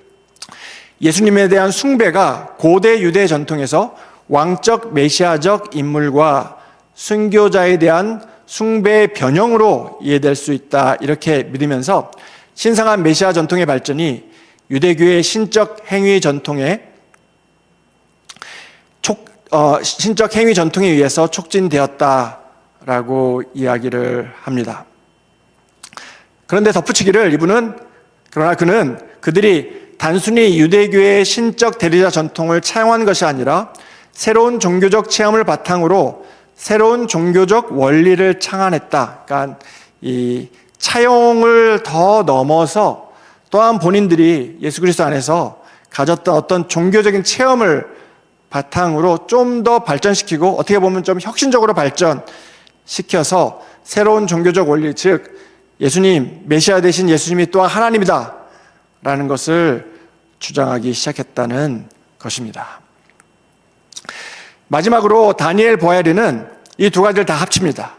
예수님에 대한 숭배가 고대 유대 전통에서 왕적 메시아적 인물과 순교자에 대한 숭배의 변형으로 이해될 수 있다, 이렇게 믿으면서 신성한 메시아 전통의 발전이 유대교의 신적 행위 전통에 의해서 촉진되었다라고 이야기를 합니다. 그런데 덧붙이기를, 그러나 그는 그들이 단순히 유대교의 신적 대리자 전통을 차용한 것이 아니라 새로운 종교적 체험을 바탕으로 새로운 종교적 원리를 창안했다. 그러니까 이 차용을 더 넘어서 또한 본인들이 예수 그리스도 안에서 가졌던 어떤 종교적인 체험을 바탕으로 좀 더 발전시키고, 어떻게 보면 좀 혁신적으로 발전시켜서 새로운 종교적 원리, 즉 예수님, 메시아 되신 예수님이 또한 하나님이다 라는 것을 주장하기 시작했다는 것입니다. 마지막으로 다니엘 보아리는 이 두 가지를 다 합칩니다.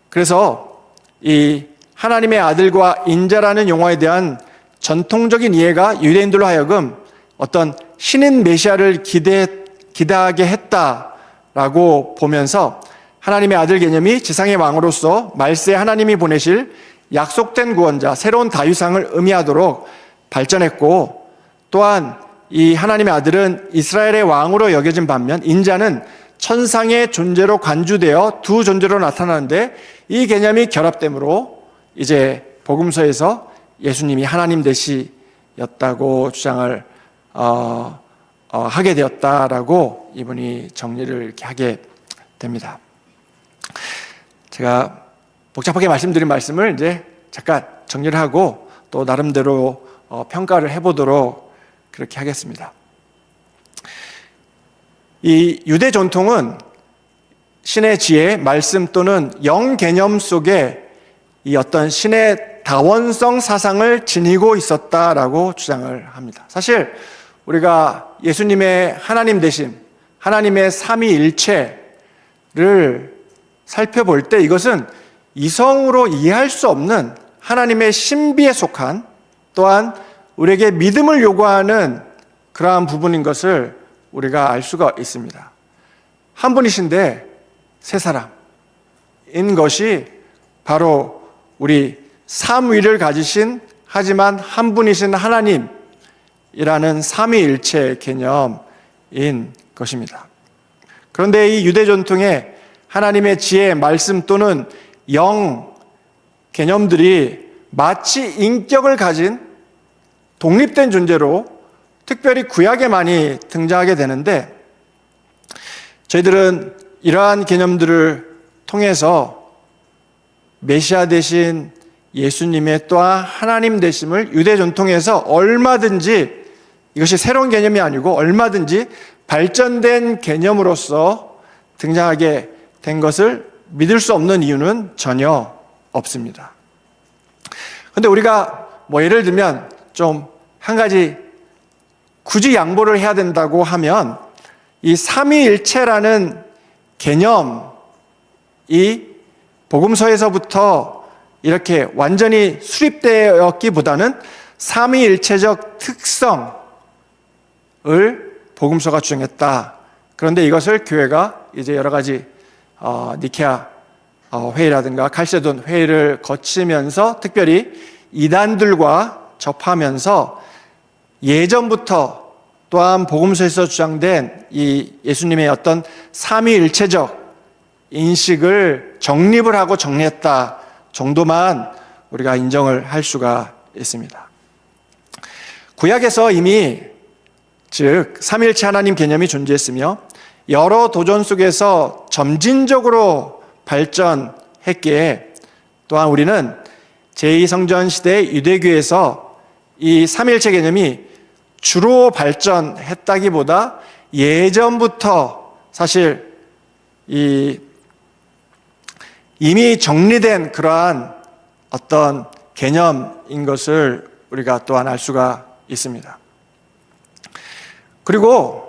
그래서 이 하나님의 아들과 인자라는 용어에 대한 전통적인 이해가 유대인들로 하여금 어떤 신인 메시아를 기대하게 했다라고 보면서 하나님의 아들 개념이 지상의 왕으로서 말세에 하나님이 보내실 약속된 구원자, 새로운 다윗왕을 의미하도록 발전했고, 또한 이 하나님의 아들은 이스라엘의 왕으로 여겨진 반면 인자는 천상의 존재로 간주되어 두 존재로 나타나는데, 이 개념이 결합되므로 이제 복음서에서 예수님이 하나님 되시였다고 주장을 하게 되었다라고 이분이 정리를 이렇게 하게 됩니다. 제가 복잡하게 말씀드린 말씀을 이제 잠깐 정리를 하고 또 나름대로 평가를 해보도록 그렇게 하겠습니다. 이 유대 전통은 신의 지혜, 말씀 또는 영 개념 속에 이 어떤 신의 다원성 사상을 지니고 있었다라고 주장을 합니다. 사실 우리가 예수님의 하나님 되심, 하나님의 삼위일체를 살펴볼 때 이것은 이성으로 이해할 수 없는 하나님의 신비에 속한, 또한 우리에게 믿음을 요구하는 그러한 부분인 것을 우리가 알 수가 있습니다. 한 분이신데 세 사람인 것이 바로 우리 삼위를 가지신, 하지만 한 분이신 하나님이라는 삼위일체 개념인 것입니다. 그런데 이 유대 전통에 하나님의 지혜, 말씀 또는 영 개념들이 마치 인격을 가진 독립된 존재로 특별히 구약에 많이 등장하게 되는데, 저희들은 이러한 개념들을 통해서 메시아 되신 예수님의 또한 하나님 되심을 유대 전통에서 얼마든지, 이것이 새로운 개념이 아니고 얼마든지 발전된 개념으로서 등장하게 된 것을 믿을 수 없는 이유는 전혀 없습니다. 그런데 우리가 예를 들면 좀 한 가지 굳이 양보를 해야 된다고 하면, 이 삼위일체라는 개념이 복음서에서부터 이렇게 완전히 수립되었기보다는 삼위일체적 특성을 복음서가 주장했다. 그런데 이것을 교회가 이제 여러 가지 니케아 회의라든가 칼세돈 회의를 거치면서 특별히 이단들과 접하면서 예전부터 또한 복음서에서 주장된 이 예수님의 어떤 삼위일체적 인식을 정립을 하고 정리했다 정도만 우리가 인정을 할 수가 있습니다. 구약에서 이미 즉 삼위일체 하나님 개념이 존재했으며 여러 도전 속에서 점진적으로 발전했기에, 또한 우리는 제2성전 시대 유대교에서 이 삼위일체 개념이 주로 발전했다기보다 예전부터 사실 이미 정리된 그러한 어떤 개념인 것을 우리가 또한 알 수가 있습니다. 그리고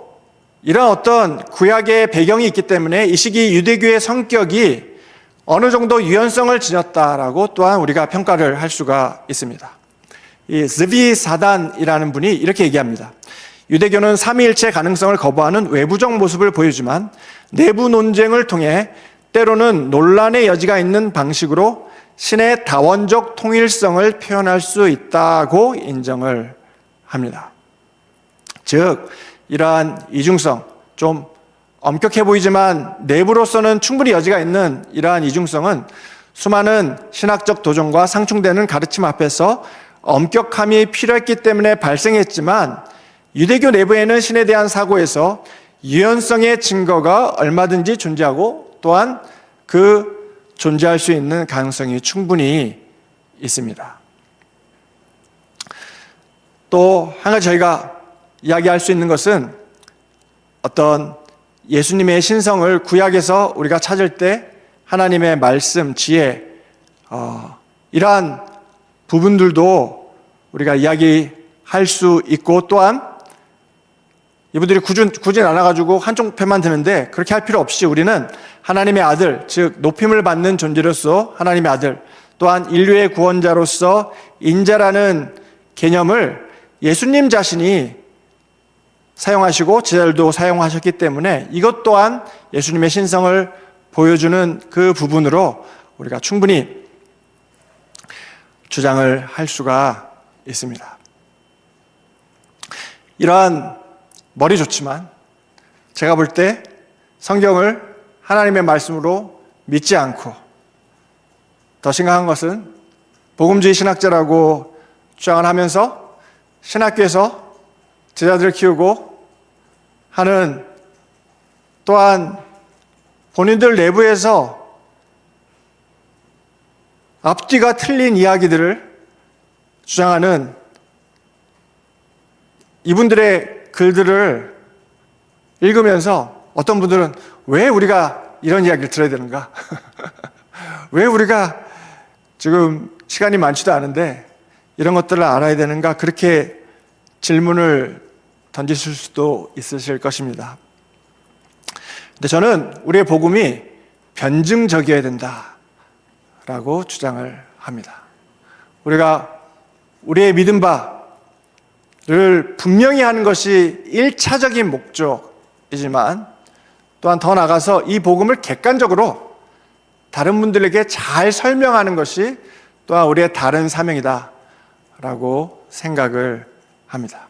이런 어떤 구약의 배경이 있기 때문에 이 시기 유대교의 성격이 어느 정도 유연성을 지녔다라고 또한 우리가 평가를 할 수가 있습니다. 이 즈비 사단이라는 분이 이렇게 얘기합니다. 유대교는 삼위일체 가능성을 거부하는 외부적 모습을 보여주지만 내부 논쟁을 통해 때로는 논란의 여지가 있는 방식으로 신의 다원적 통일성을 표현할 수 있다고 인정을 합니다. 즉 이러한 이중성, 좀 엄격해 보이지만 내부로서는 충분히 여지가 있는 이러한 이중성은 수많은 신학적 도전과 상충되는 가르침 앞에서 엄격함이 필요했기 때문에 발생했지만, 유대교 내부에는 신에 대한 사고에서 유연성의 증거가 얼마든지 존재하고 또한 그 존재할 수 있는 가능성이 충분히 있습니다. 또 한 가지 저희가 이야기할 수 있는 것은, 어떤 예수님의 신성을 구약에서 우리가 찾을 때 하나님의 말씀, 지혜, 이러한 부분들도 우리가 이야기할 수 있고, 또한 이분들이 굳이 나눠가지고 한쪽 편만 드는데 그렇게 할 필요 없이 우리는 하나님의 아들, 즉 높임을 받는 존재로서 하나님의 아들, 또한 인류의 구원자로서 인자라는 개념을 예수님 자신이 사용하시고 제자들도 사용하셨기 때문에 이것 또한 예수님의 신성을 보여주는 그 부분으로 우리가 충분히 주장을 할 수가 있습니다. 이러한 머리 좋지만 제가 볼 때 성경을 하나님의 말씀으로 믿지 않고, 더 심각한 것은 복음주의 신학자라고 주장을 하면서 신학교에서 제자들을 키우고 하는, 또한 본인들 내부에서 앞뒤가 틀린 이야기들을 주장하는 이분들의 글들을 읽으면서 어떤 분들은 왜 우리가 이런 이야기를 들어야 되는가? 왜 우리가 지금 시간이 많지도 않은데 이런 것들을 알아야 되는가? 그렇게 질문을 던지실 수도 있으실 것입니다. 근데 저는 우리의 복음이 변증적이어야 된다라고 주장을 합니다. 우리가 우리의 믿음 바를 분명히 하는 것이 1차적인 목적이지만, 또한 더 나아가서 이 복음을 객관적으로 다른 분들에게 잘 설명하는 것이 또한 우리의 다른 사명이다라고 생각을 합니다.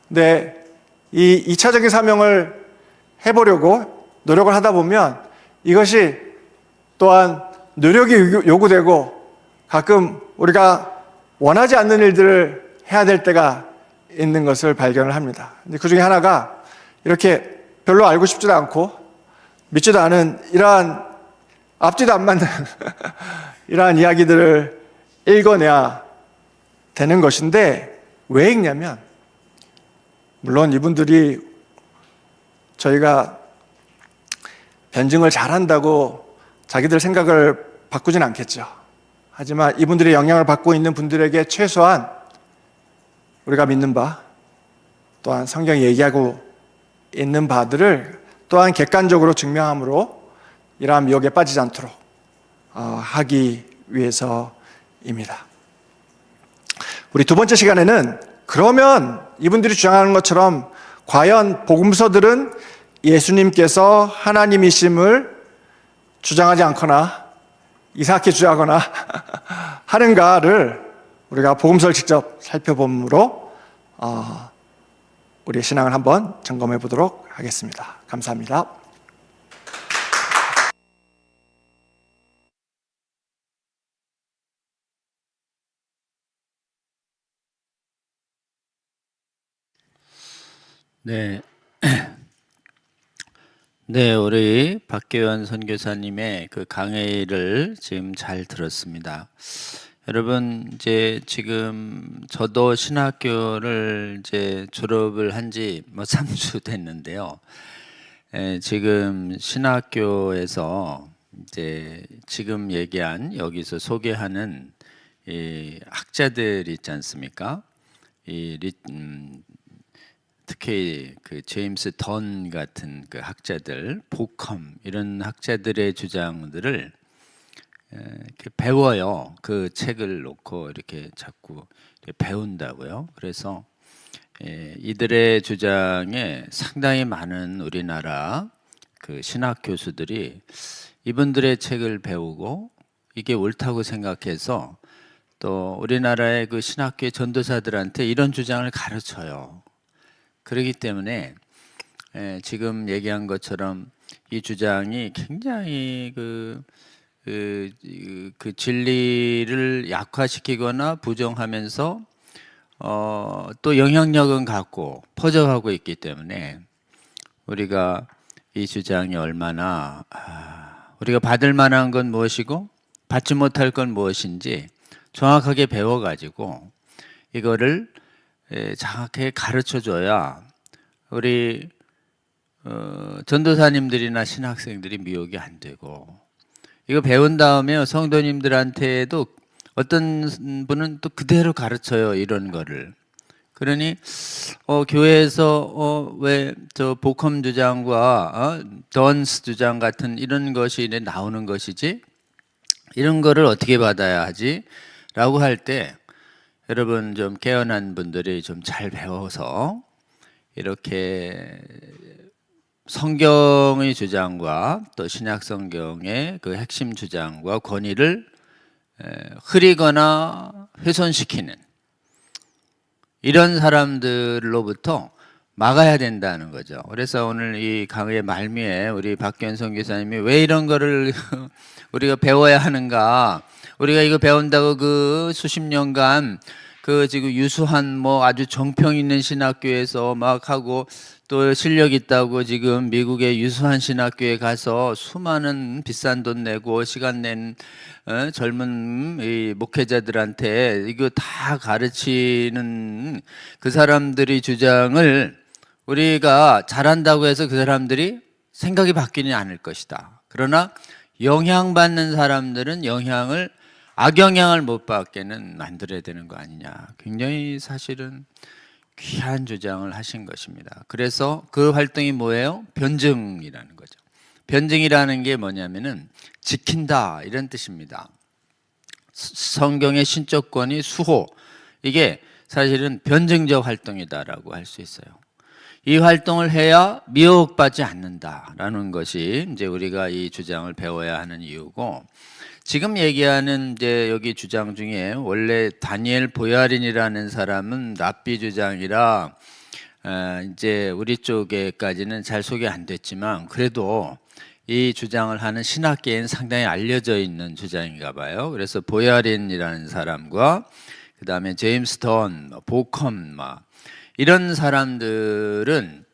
근데 이 2차적인 사명을 해보려고 노력을 하다 보면 이것이 또한 노력이 요구되고 가끔 우리가 원하지 않는 일들을 해야 될 때가 있는 것을 발견을 합니다. 그 중에 하나가 이렇게 별로 알고 싶지도 않고 믿지도 않은 이러한 앞뒤도 안 맞는 이러한 이야기들을 읽어내야 되는 것인데, 왜 읽냐면, 물론 이분들이 저희가 변증을 잘한다고 자기들 생각을 바꾸진 않겠죠. 하지만 이분들의 영향을 받고 있는 분들에게 최소한 우리가 믿는 바, 또한 성경이 얘기하고 있는 바들을 또한 객관적으로 증명함으로 이러한 미혹에 빠지지 않도록 하기 위해서입니다. 우리 두 번째 시간에는 그러면 이분들이 주장하는 것처럼 과연 복음서들은 예수님께서 하나님이심을 주장하지 않거나 이상하게 주장하거나 하는가를 우리가 복음서를 직접 살펴봄으로 우리의 신앙을 한번 점검해 보도록 하겠습니다. 감사합니다. 네. 네, 우리 박계원 선교사님의 그 강의를 지금 잘 들었습니다. 여러분, 이제 지금 저도 신학교를 이제 졸업을 한 지 뭐 3주 됐는데요. 지금 신학교에서 이제 지금 얘기한 여기서 소개하는 이 학자들 있지 않습니까? 특히 그 제임스 던 같은 그 학자들, 보컴 이런 학자들의 주장들을 이렇게 배워요. 그 책을 놓고 이렇게 자꾸 이렇게 배운다고요. 그래서 이들의 주장에 상당히 많은 우리나라 그 신학 교수들이 이분들의 책을 배우고 이게 옳다고 생각해서 또 우리나라의 그 신학교의 전도사들한테 이런 주장을 가르쳐요. 그렇기 때문에 지금 얘기한 것처럼 이 주장이 굉장히 그 진리를 약화시키거나 부정하면서 또 영향력은 갖고 퍼져가고 있기 때문에 우리가 이 주장이 얼마나 우리가 받을 만한 건 무엇이고 받지 못할 건 무엇인지 정확하게 배워가지고 이거를 정확하게 가르쳐줘야 우리 전도사님들이나 신학생들이 미혹이 안 되고, 이거 배운 다음에 성도님들한테도 어떤 분은 또 그대로 가르쳐요, 이런 거를. 그러니 교회에서 왜 저 보컴 주장과 던스 주장 같은 이런 것이 나오는 것이지 이런 거를 어떻게 받아야 하지? 라고 할 때 여러분 좀 깨어난 분들이 좀 잘 배워서 이렇게 성경의 주장과 또 신약 성경의 그 핵심 주장과 권위를 흐리거나 훼손시키는 이런 사람들로부터 막아야 된다는 거죠. 그래서 오늘 이 강의의 말미에 우리 박기현 선교사님이 왜 이런 거를 우리가 배워야 하는가, 우리가 이거 배운다고 그 수십 년간 그 지금 유수한 뭐 아주 정평 있는 신학교에서 막 하고 또 실력 있다고 지금 미국의 유수한 신학교에 가서 수많은 비싼 돈 내고 시간 낸 젊은 이 목회자들한테 이거 다 가르치는 그 사람들의 주장을 우리가 잘한다고 해서 그 사람들이 생각이 바뀌지 않을 것이다. 그러나 영향받는 사람들은 악영향을 못 받게는 만들어야 되는 거 아니냐. 굉장히 사실은 귀한 주장을 하신 것입니다. 그래서 그 활동이 뭐예요? 변증이라는 거죠. 변증이라는 게 뭐냐면은 지킨다 이런 뜻입니다. 성경의 신적 권위 수호, 이게 사실은 변증적 활동이다라고 할 수 있어요. 이 활동을 해야 미혹받지 않는다라는 것이 이제 우리가 이 주장을 배워야 하는 이유고, 지금 얘기하는 이제 여기 주장 중에 원래 다니엘 보야린이라는 사람은 랍비 주장이라 이제 우리 쪽에까지는 잘 소개 안 됐지만 그래도 이 주장을 하는 신학계에는 상당히 알려져 있는 주장인가 봐요. 그래서 보야린이라는 사람과 그 다음에 제임스 던, 보컴 이런 사람들은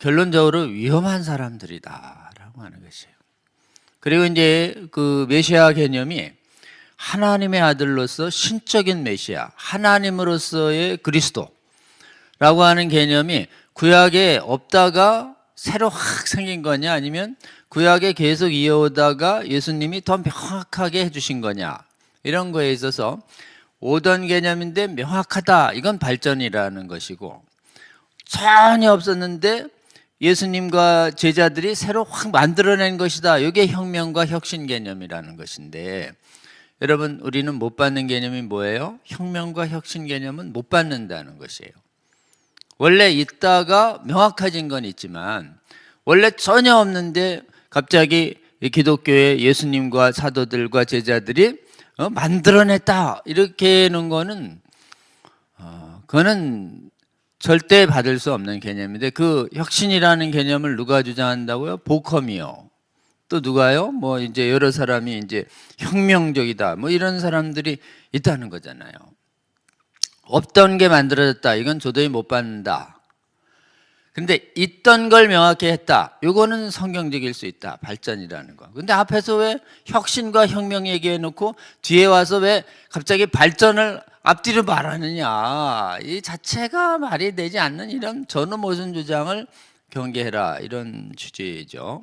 결론적으로 위험한 사람들이다라고 하는 것이에요. 그리고 이제 그 메시아 개념이 하나님의 아들로서 신적인 메시아, 하나님으로서의 그리스도라고 하는 개념이 구약에 없다가 새로 확 생긴 거냐, 아니면 구약에 계속 이어오다가 예수님이 더 명확하게 해주신 거냐, 이런 거에 있어서 오던 개념인데 명확하다, 이건 발전이라는 것이고, 전혀 없었는데 예수님과 제자들이 새로 확 만들어낸 것이다, 이게 혁명과 혁신 개념이라는 것인데, 여러분, 우리는 못 받는 개념이 뭐예요? 혁명과 혁신 개념은 못 받는다는 것이에요. 원래 있다가 명확해진 건 있지만 원래 전혀 없는데 갑자기 기독교의 예수님과 사도들과 제자들이 만들어냈다, 이렇게 하는 거는 그거는 절대 받을 수 없는 개념인데, 그 혁신이라는 개념을 누가 주장한다고요? 보컴이요. 또 누가요? 뭐 이제 여러 사람이 이제 혁명적이다, 뭐 이런 사람들이 있다는 거잖아요. 없던 게 만들어졌다, 이건 도저히 못 받는다. 근데 있던 걸 명확히 했다, 이거는 성경적일 수 있다, 발전이라는 거. 근데 앞에서 왜 혁신과 혁명 얘기해 놓고 뒤에 와서 왜 갑자기 발전을 앞뒤로 말하느냐, 이 자체가 말이 되지 않는 이런 전후 모순 주장을 경계해라, 이런 취지죠.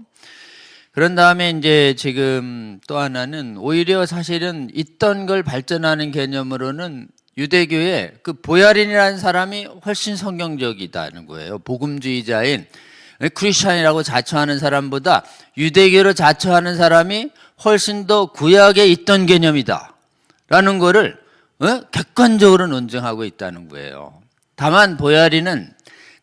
그런 다음에 이제 지금 또 하나는 오히려 사실은 있던 걸 발전하는 개념으로는 유대교의 그 보야린이라는 사람이 훨씬 성경적이다는 거예요. 복음주의자인 크리스찬이라고 자처하는 사람보다 유대교로 자처하는 사람이 훨씬 더 구약에 있던 개념이다 라는 거를 객관적으로 논증하고 있다는 거예요. 다만 보야린은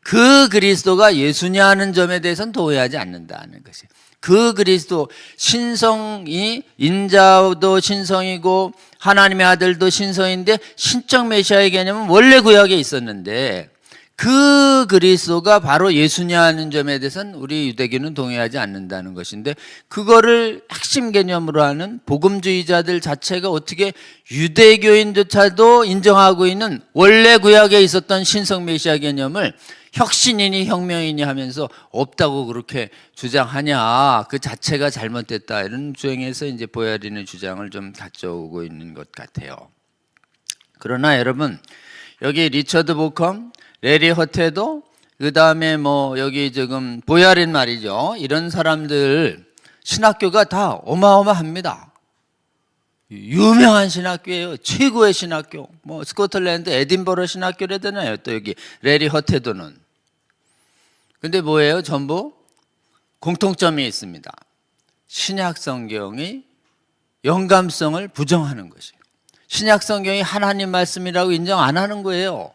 그 그리스도가 예수냐 하는 점에 대해서는 동의하지 않는다는 것이에요. 그 그리스도, 신성이, 인자도 신성이고 하나님의 아들도 신성인데 신적 메시아의 개념은 원래 구약에 있었는데 그 그리스도가 바로 예수냐 하는 점에 대해서는 우리 유대교는 동의하지 않는다는 것인데, 그거를 핵심 개념으로 하는 복음주의자들 자체가 어떻게 유대교인조차도 인정하고 있는 원래 구약에 있었던 신성 메시아 개념을 혁신이니 혁명이니 하면서 없다고 그렇게 주장하냐, 그 자체가 잘못됐다, 이런 주장에서 이제 보야리는 주장을 좀 갖춰오고 있는 것 같아요. 그러나 여러분, 여기 리처드 보컴, 레리 허테도, 그 다음에 뭐 여기 지금 보야린 말이죠, 이런 사람들 신학교가 다 어마어마합니다. 유명한 신학교예요. 최고의 신학교. 뭐 스코틀랜드 에딘버러 신학교라잖아요. 또 여기 레리 허테도는. 근데 뭐예요? 전부 공통점이 있습니다. 신약 성경이 영감성을 부정하는 것이에요. 신약 성경이 하나님 말씀이라고 인정 안 하는 거예요.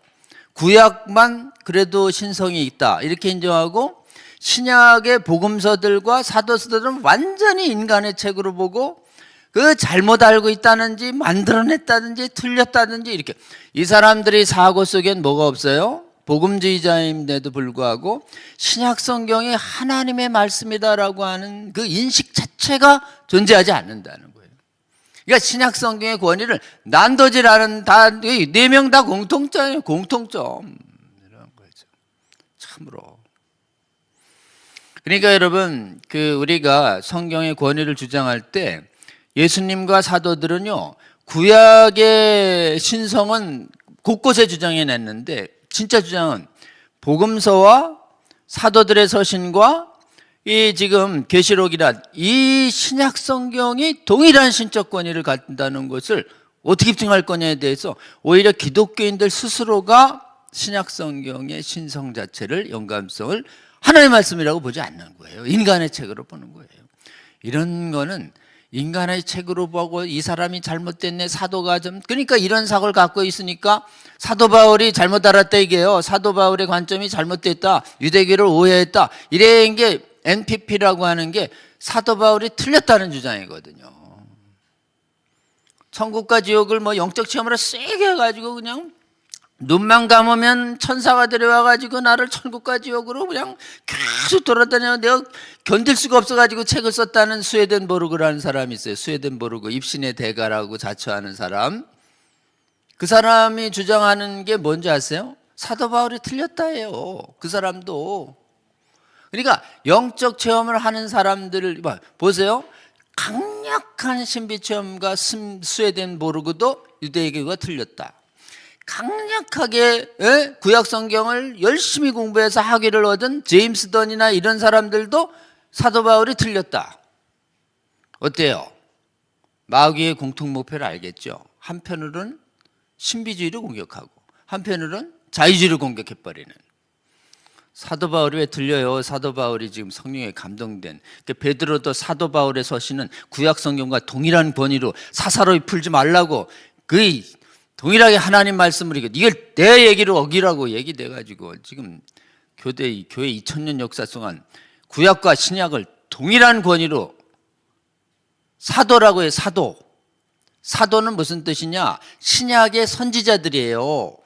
구약만 그래도 신성이 있다, 이렇게 인정하고 신약의 복음서들과 사도서들은 완전히 인간의 책으로 보고 그 잘못 알고 있다든지 만들어냈다든지 틀렸다든지, 이렇게. 이 사람들의 사고 속엔 뭐가 없어요? 복음주의자임에도 불구하고 신약 성경이 하나님의 말씀이다라고 하는 그 인식 자체가 존재하지 않는다는 거예요. 그러니까 신약 성경의 권위를 난도질하는, 다 네 명 다 공통점이에요. 공통점. 이런 거죠. 참으로. 그러니까 여러분, 그 우리가 성경의 권위를 주장할 때 예수님과 사도들은요, 구약의 신성은 곳곳에 주장해냈는데 진짜 주장은 복음서와 사도들의 서신과 이 지금 계시록이란 이 신약 성경이 동일한 신적 권위를 갖는다는 것을 어떻게 입증할 거냐에 대해서 오히려 기독교인들 스스로가 신약 성경의 신성 자체를, 영감성을 하나님의 말씀이라고 보지 않는 거예요. 인간의 책으로 보는 거예요. 이런 거는 인간의 책으로 보고 이 사람이 잘못됐네, 사도가 좀, 그러니까 이런 사고를 갖고 있으니까 사도 바울이 잘못 알았다 이게요. 사도 바울의 관점이 잘못됐다, 유대교를 오해했다, 이런 게 NPP라고 하는 게 사도 바울이 틀렸다는 주장이거든요. 천국과 지옥을 뭐 영적 체험으로 세게 해가지고 그냥 눈만 감으면 천사가 데려와가지고 나를 천국과 지옥으로 그냥 계속 돌아다녀 내가 견딜 수가 없어가지고 책을 썼다는 스웨덴보르그라는 사람이 있어요. 스웨덴보르그, 입신의 대가라고 자처하는 사람. 그 사람이 주장하는 게 뭔지 아세요? 사도 바울이 틀렸다예요. 그 사람도. 그러니까 영적 체험을 하는 사람들을 보세요. 강력한 신비 체험과 스웨덴 모르고도 유대교가 틀렸다. 강력하게 구약 성경을 열심히 공부해서 학위를 얻은 제임스 던이나 이런 사람들도 사도 바울이 틀렸다. 어때요? 마귀의 공통 목표를 알겠죠? 한편으로는 신비주의를 공격하고 한편으로는 자유주의를 공격해버리는. 사도 바울이 왜 들려요? 사도 바울이 지금 성령에 감동된. 베드로도 사도 바울의 서신은 구약 성경과 동일한 권위로 사사로이 풀지 말라고 그 동일하게 하나님 말씀을 이걸 내 얘기로 어기라고 얘기돼가지고 지금 교회 2000년 역사 동안 구약과 신약을 동일한 권위로 사도라고 해요. 사도. 사도는 무슨 뜻이냐? 신약의 선지자들이에요.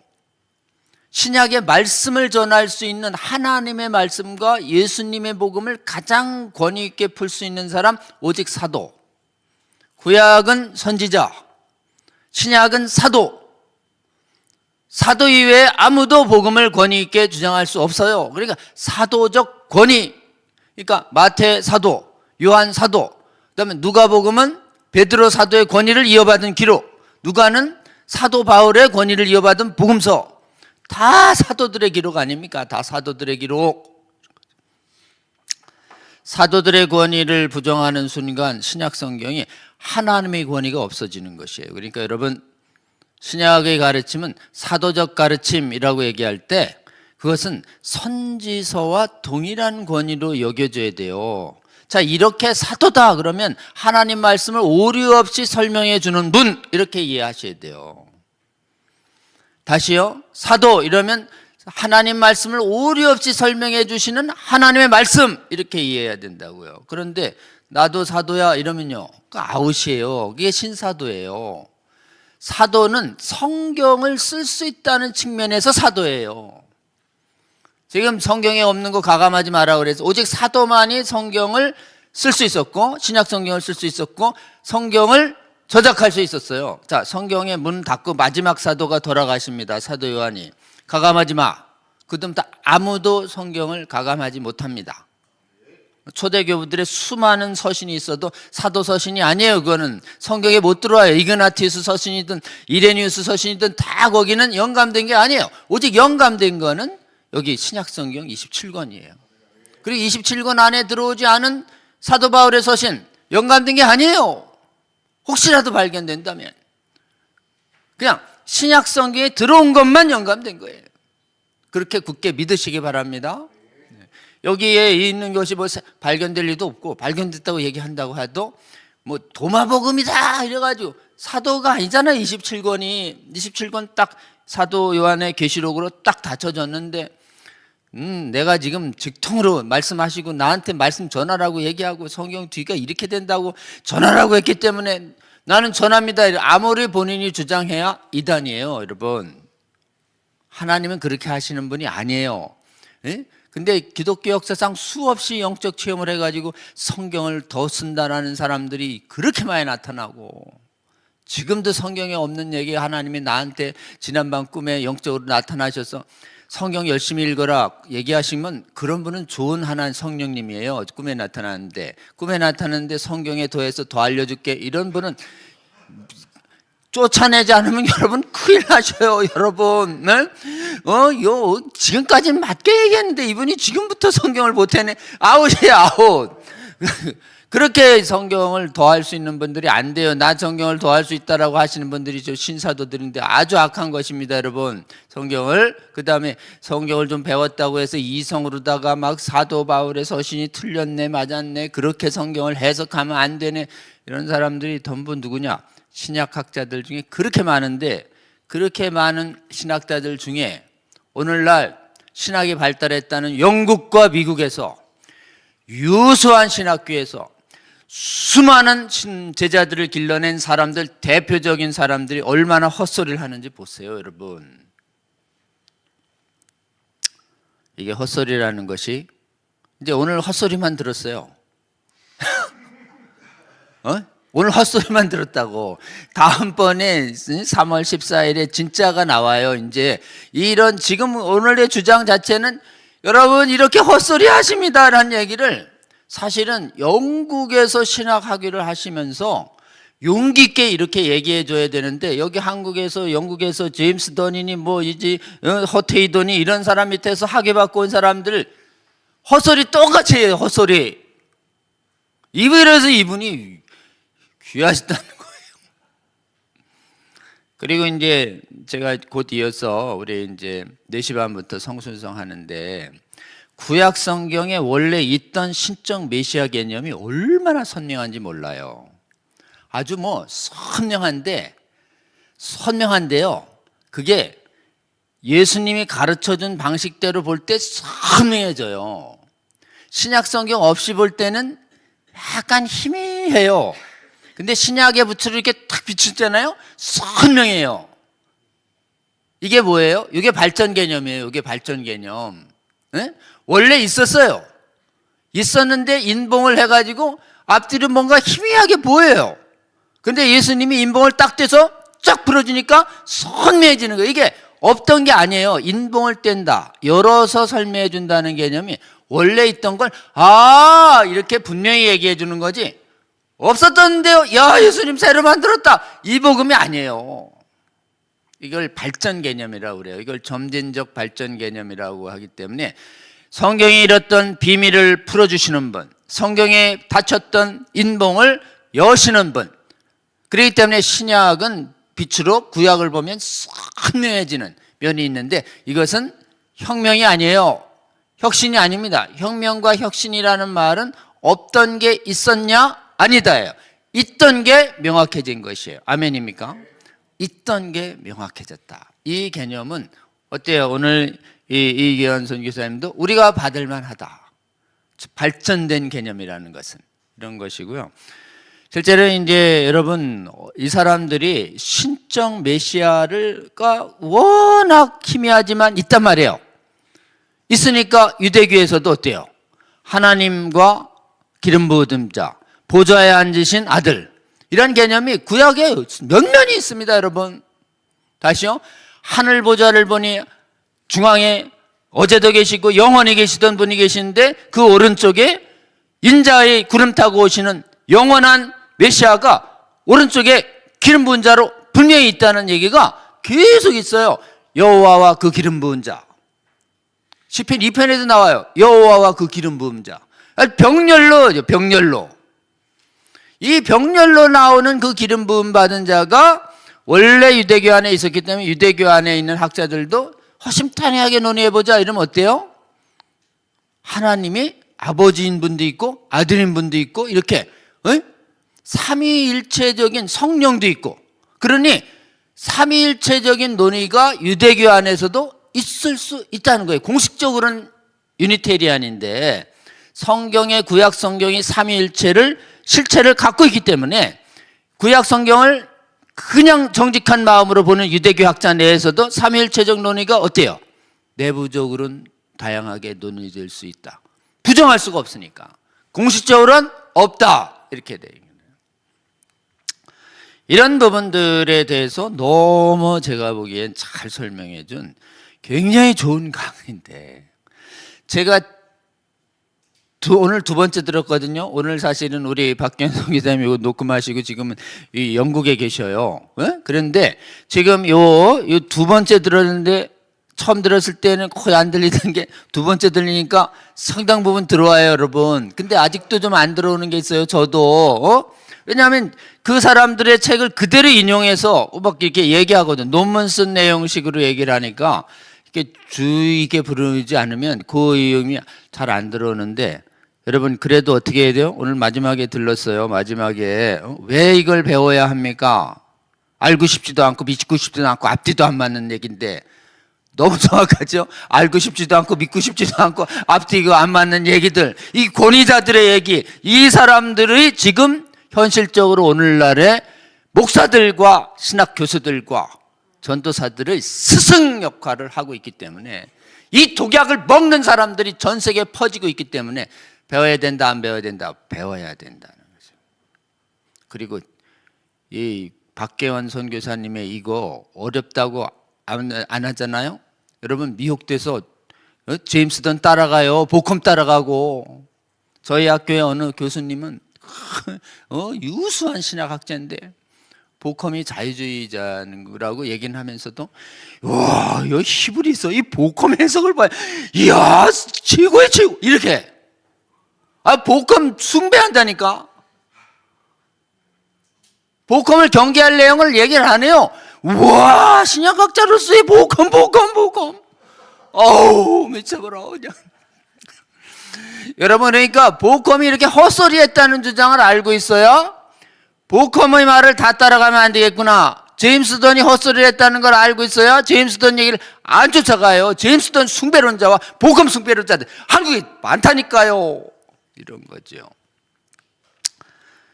신약의 말씀을 전할 수 있는 하나님의 말씀과 예수님의 복음을 가장 권위 있게 풀 수 있는 사람 오직 사도. 구약은 선지자, 신약은 사도. 사도 이외에 아무도 복음을 권위 있게 주장할 수 없어요. 그러니까 사도적 권위. 그러니까 마태 사도, 요한 사도, 그다음에 누가복음은 베드로 사도의 권위를 이어받은 기록, 누가는 사도 바울의 권위를 이어받은 복음서. 다 사도들의 기록 아닙니까? 다 사도들의 기록. 사도들의 권위를 부정하는 순간 신약 성경이 하나님의 권위가 없어지는 것이에요. 그러니까 여러분, 신약의 가르침은 사도적 가르침이라고 얘기할 때 그것은 선지서와 동일한 권위로 여겨져야 돼요. 자, 이렇게 사도다 그러면 하나님 말씀을 오류 없이 설명해 주는 분, 이렇게 이해하셔야 돼요. 다시요. 사도 이러면 하나님 말씀을 오류 없이 설명해 주시는 하나님의 말씀, 이렇게 이해해야 된다고요. 그런데 나도 사도야 이러면요, 그 아웃이에요. 그게 신사도예요. 사도는 성경을 쓸 수 있다는 측면에서 사도예요. 지금 성경에 없는 거 가감하지 마라 그래서 오직 사도만이 성경을 쓸 수 있었고 신약 성경을 쓸 수 있었고 성경을 저작할 수 있었어요. 자, 성경의 문 닫고 마지막 사도가 돌아가십니다. 사도 요한이. 가감하지 마. 그다음부터 아무도 성경을 가감하지 못합니다. 초대교부들의 수많은 서신이 있어도 사도 서신이 아니에요. 그거는 성경에 못 들어와요. 이그나티우스 서신이든 이레니우스 서신이든 다 거기는 영감된 게 아니에요. 오직 영감된 거는 여기 신약 성경 27권이에요. 그리고 27권 안에 들어오지 않은 사도 바울의 서신 영감된 게 아니에요. 혹시라도 발견된다면 그냥 신약 성경에 들어온 것만 영감된 거예요. 그렇게 굳게 믿으시기 바랍니다. 여기에 있는 것이 뭐 발견될 리도 없고 발견됐다고 얘기한다고 해도 뭐 도마복음이다 이래가지고 사도가 아니잖아요. 27권 딱 사도 요한의 계시록으로 딱 닫혀졌는데 내가 지금 직통으로 말씀하시고 나한테 말씀 전하라고 얘기하고 성경 뒤가 이렇게 된다고 전하라고 했기 때문에 나는 전합니다. 아무리 본인이 주장해야 이단이에요. 여러분, 하나님은 그렇게 하시는 분이 아니에요. 예? 근데 기독교 역사상 수없이 영적 체험을 해가지고 성경을 더 쓴다라는 사람들이 그렇게 많이 나타나고 지금도 성경에 없는 얘기 하나님이 나한테 지난밤 꿈에 영적으로 나타나셔서 성경 열심히 읽어라 얘기하시면 그런 분은 좋은 하나님 성령님이에요. 꿈에 나타나는데 성경에 더해서 더 알려줄게 이런 분은 쫓아내지 않으면 여러분 큰일 나셔요. 여러분 지금까지는 맞게 얘기했는데 이분이 지금부터 성경을 못해내. 아웃이에요. 아웃. 그렇게 성경을 더할 수 있는 분들이 안 돼요. 나 성경을 더할 수 있다라고 하시는 분들이 저 신사도들인데 아주 악한 것입니다. 여러분, 성경을 그 다음에 성경을 좀 배웠다고 해서 이성으로다가 막 사도 바울의 서신이 틀렸네 맞았네 그렇게 성경을 해석하면 안 되네 이런 사람들이 전부 누구냐? 신약학자들 중에 그렇게 많은데 그렇게 많은 신학자들 중에 오늘날 신학이 발달했다는 영국과 미국에서 유수한 신학교에서 수많은 제자들을 길러낸 사람들, 대표적인 사람들이 얼마나 헛소리를 하는지 보세요. 여러분, 이게 헛소리라는 것이 이제 오늘 헛소리만 들었어요. 오늘 헛소리만 들었다고. 다음번에 3월 14일에 진짜가 나와요. 이제 이런 지금 오늘의 주장 자체는 여러분 이렇게 헛소리 하십니다라는 얘기를 사실은 영국에서 신학학위를 하시면서 용기 있게 이렇게 얘기해 줘야 되는데, 여기 한국에서 영국에서 제임스 더니니 뭐 이제 허테이더니 이런 사람 밑에서 학위 받고 온 사람들 헛소리 똑같이 해요. 헛소리. 이래서 이분이 귀하시다는 거예요. 그리고 이제 제가 곧 이어서 우리 이제 4시 반부터 성순성 하는데, 구약 성경에 원래 있던 신적 메시아 개념이 얼마나 선명한지 몰라요. 아주 뭐 선명한데요. 그게 예수님이 가르쳐준 방식대로 볼 때 선명해져요. 신약 성경 없이 볼 때는 약간 희미해요. 근데 신약의 붓으로 이렇게 탁 비추잖아요. 선명해요. 이게 뭐예요? 이게 발전 개념이에요. 이게 발전 개념. 네? 원래 있었어요. 있었는데 인봉을 해가지고 앞뒤로 뭔가 희미하게 보여요. 근데 예수님이 인봉을 딱 떼서 쫙 풀어주니까 선명해지는 거예요. 이게 없던 게 아니에요. 인봉을 뗀다, 열어서 설명해 준다는 개념이 원래 있던 걸 이렇게 분명히 얘기해 주는 거지, 없었던데요, 야 예수님 새로 만들었다, 이 복음이 아니에요. 이걸 발전 개념이라고 그래요. 이걸 점진적 발전 개념이라고 하기 때문에 성경이 잃었던 비밀을 풀어주시는 분, 성경에 닫혔던 인봉을 여시는 분. 그렇기 때문에 신약은 빛으로 구약을 보면 선명해지는 면이 있는데, 이것은 혁명이 아니에요. 혁신이 아닙니다. 혁명과 혁신이라는 말은 없던 게 있었냐? 아니다예요. 있던 게 명확해진 것이에요. 아멘입니까? 있던 게 명확해졌다. 이 개념은 어때요? 오늘 이기현 선교사님도 우리가 받을 만하다. 발전된 개념이라는 것은 이런 것이고요. 실제로 이제 여러분, 이 사람들이 신적 메시아가 워낙 희미하지만 있단 말이에요. 있으니까 유대교에서도 어때요? 하나님과 기름 부은 자, 보좌에 앉으신 아들, 이런 개념이 구약에 몇 면이 있습니다. 여러분 다시요. 하늘 보좌를 보니 중앙에 어제도 계시고 영원히 계시던 분이 계시는데, 그 오른쪽에 인자의 구름 타고 오시는 영원한 메시아가 오른쪽에 기름 부은 자로 분명히 있다는 얘기가 계속 있어요. 여호와와 그 기름 부은 자. 시편 2편에도 나와요. 여호와와 그 기름 부은 자. 병렬로, 병렬로. 이 병렬로 나오는 그 기름 부음 받은 자가 원래 유대교 안에 있었기 때문에 유대교 안에 있는 학자들도 허심탄회하게 논의해보자 이러면 어때요? 하나님이 아버지인 분도 있고 아들인 분도 있고 이렇게 삼위일체적인 성령도 있고, 그러니 삼위일체적인 논의가 유대교 안에서도 있을 수 있다는 거예요. 공식적으로는 유니테리안인데 성경의 구약 성경이 삼위일체를 실체를 갖고 있기 때문에 구약 성경을 그냥 정직한 마음으로 보는 유대교 학자 내에서도 삼위일체적 논의가 어때요? 내부적으로는 다양하게 논의될 수 있다. 부정할 수가 없으니까. 공식적으로는 없다. 이렇게 돼요. 이런 부분들에 대해서 너무 제가 보기엔 잘 설명해 준 굉장히 좋은 강의인데, 제가 오늘 2번째 들었거든요. 오늘 사실은 우리 박경성 기자님이 이거 녹음하시고 지금은 이 영국에 계셔요. 그런데 지금 요 2번째 들었는데, 처음 들었을 때는 거의 안 들리던 게 2번째 들리니까 상당 부분 들어와요, 여러분. 근데 아직도 좀 안 들어오는 게 있어요, 저도. 왜냐하면 그 사람들의 책을 그대로 인용해서 막 이렇게 얘기하거든. 논문 쓴 내용식으로 얘기를 하니까 이렇게 주의 있게 부르지 않으면 그 의미 잘 안 들어오는데, 여러분 그래도 어떻게 해야 돼요? 오늘 마지막에 들렀어요. 마지막에 왜 이걸 배워야 합니까? 알고 싶지도 않고 믿고 싶지도 않고 앞뒤도 안 맞는 얘기인데, 너무 정확하죠? 알고 싶지도 않고 믿고 싶지도 않고 앞뒤가 안 맞는 얘기들, 이 권위자들의 얘기, 이 사람들이 지금 현실적으로 오늘날의 목사들과 신학 교수들과 전도사들의 스승 역할을 하고 있기 때문에, 이 독약을 먹는 사람들이 전 세계에 퍼지고 있기 때문에 배워야 된다, 안 배워야 된다? 배워야 된다는 거죠. 그리고 이 박계원 선교사님의 이거 어렵다고 안 하잖아요. 여러분 미혹돼서 제임스 던 따라가요. 복음 따라가고. 저희 학교의 어느 교수님은 유수한 신학학자인데 복음이 자유주의자라고 얘기는 하면서도 와, 이 히브리서 이 복음 해석을 봐요. 이야, 최고의 최고. 이렇게. 복음 숭배한다니까. 복음을 경계할 내용을 얘기를 안 해요. 우와, 신약학자로서의 복음. 어우, 미쳐버려, 그냥. 여러분, 그러니까 복음이 이렇게 헛소리 했다는 주장을 알고 있어요? 복음의 말을 다 따라가면 안 되겠구나. 제임스 던이 헛소리를 했다는 걸 알고 있어요? 제임스 던 얘기를 안 쫓아가요. 제임스 던 숭배론자와 복음 숭배론자들 한국에 많다니까요. 이런 거죠.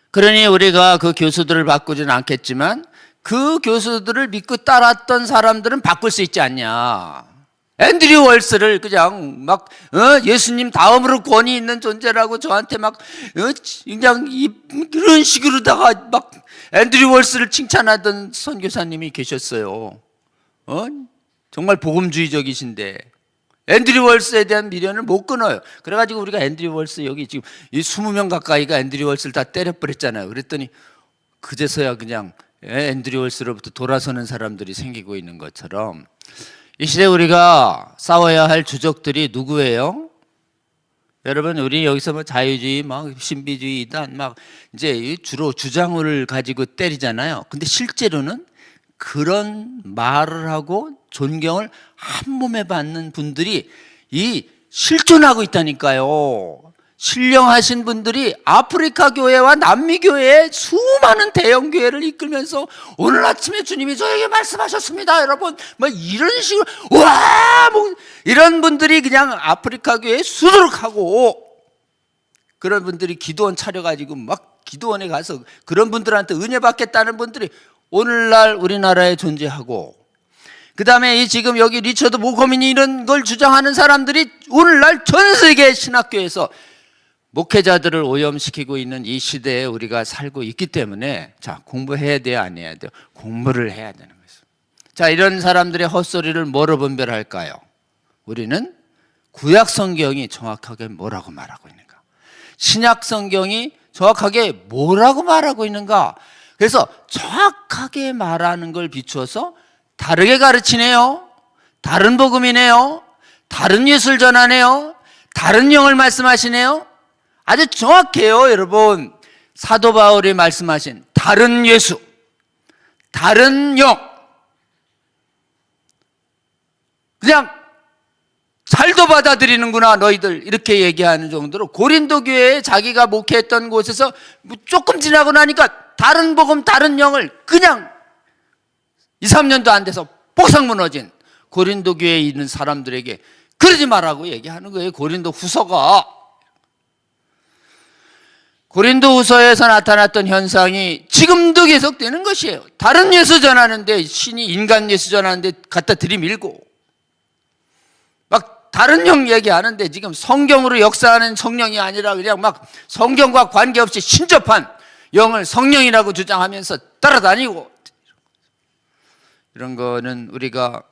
그러니 우리가 그 교수들을 바꾸지는 않겠지만 그 교수들을 믿고 따랐던 사람들은 바꿀 수 있지 않냐. 앤드류 월스를 그냥 막 예수님 다음으로 권위 있는 존재라고 저한테 막 그냥 그런 식으로다가 막 앤드류 월스를 칭찬하던 선교사님이 계셨어요. 정말 복음주의적이신데 앤드류 월스에 대한 미련을 못 끊어요. 그래가지고 우리가 앤드류 월스 여기 지금 이 20명 가까이가 앤드류 월스를 다 때려버렸잖아요. 그랬더니 그제서야 그냥 앤드류 월스로부터 돌아서는 사람들이 생기고 있는 것처럼 이 시대 우리가 싸워야 할 주적들이 누구예요? 여러분, 우리 여기서 뭐 자유주의, 막 신비주의 이단 막 이제 주로 주장을 가지고 때리잖아요. 근데 실제로는 그런 말을 하고 존경을 한 몸에 받는 분들이 이 실존하고 있다니까요. 신령하신 분들이 아프리카 교회와 남미 교회의 수많은 대형 교회를 이끌면서 오늘 아침에 주님이 저에게 말씀하셨습니다. 여러분, 뭐 이런 식으로 와, 뭐 이런 분들이 그냥 아프리카 교회에 수두룩하고 그런 분들이 기도원 차려가지고 막 기도원에 가서 그런 분들한테 은혜 받겠다는 분들이 오늘날 우리나라에 존재하고 그 다음에 지금 여기 리처드 모커민이 이런 걸 주장하는 사람들이 오늘날 전 세계 신학교에서 목회자들을 오염시키고 있는 이 시대에 우리가 살고 있기 때문에 자, 공부해야 돼요, 안 해야 돼요? 공부를 해야 되는 거예요. 자, 이런 사람들의 헛소리를 뭐로 분별할까요? 우리는 구약 성경이 정확하게 뭐라고 말하고 있는가? 신약 성경이 정확하게 뭐라고 말하고 있는가? 그래서 정확하게 말하는 걸 비추어서 다르게 가르치네요. 다른 복음이네요. 다른 예술 전하네요. 다른 영을 말씀하시네요. 아주 정확해요, 여러분. 사도 바울이 말씀하신 다른 예수, 다른 영. 그냥 잘도 받아들이는구나 너희들 이렇게 얘기하는 정도로 고린도 교회에 자기가 목회했던 곳에서 조금 지나고 나니까 다른 복음, 다른 영을 그냥 2, 3년도 안 돼서 뽀삭 무너진 고린도 교회에 있는 사람들에게 그러지 말라고 얘기하는 거예요. 고린도 후서가. 고린도 후서에서 나타났던 현상이 지금도 계속되는 것이에요. 다른 예수 전하는데 신이 인간 예수 전하는데 갖다 들이밀고 막 다른 영 얘기하는데 지금 성경으로 역사하는 성령이 아니라 그냥 막 성경과 관계없이 신접한 영을 성령이라고 주장하면서 따라다니고 이런 거는 우리가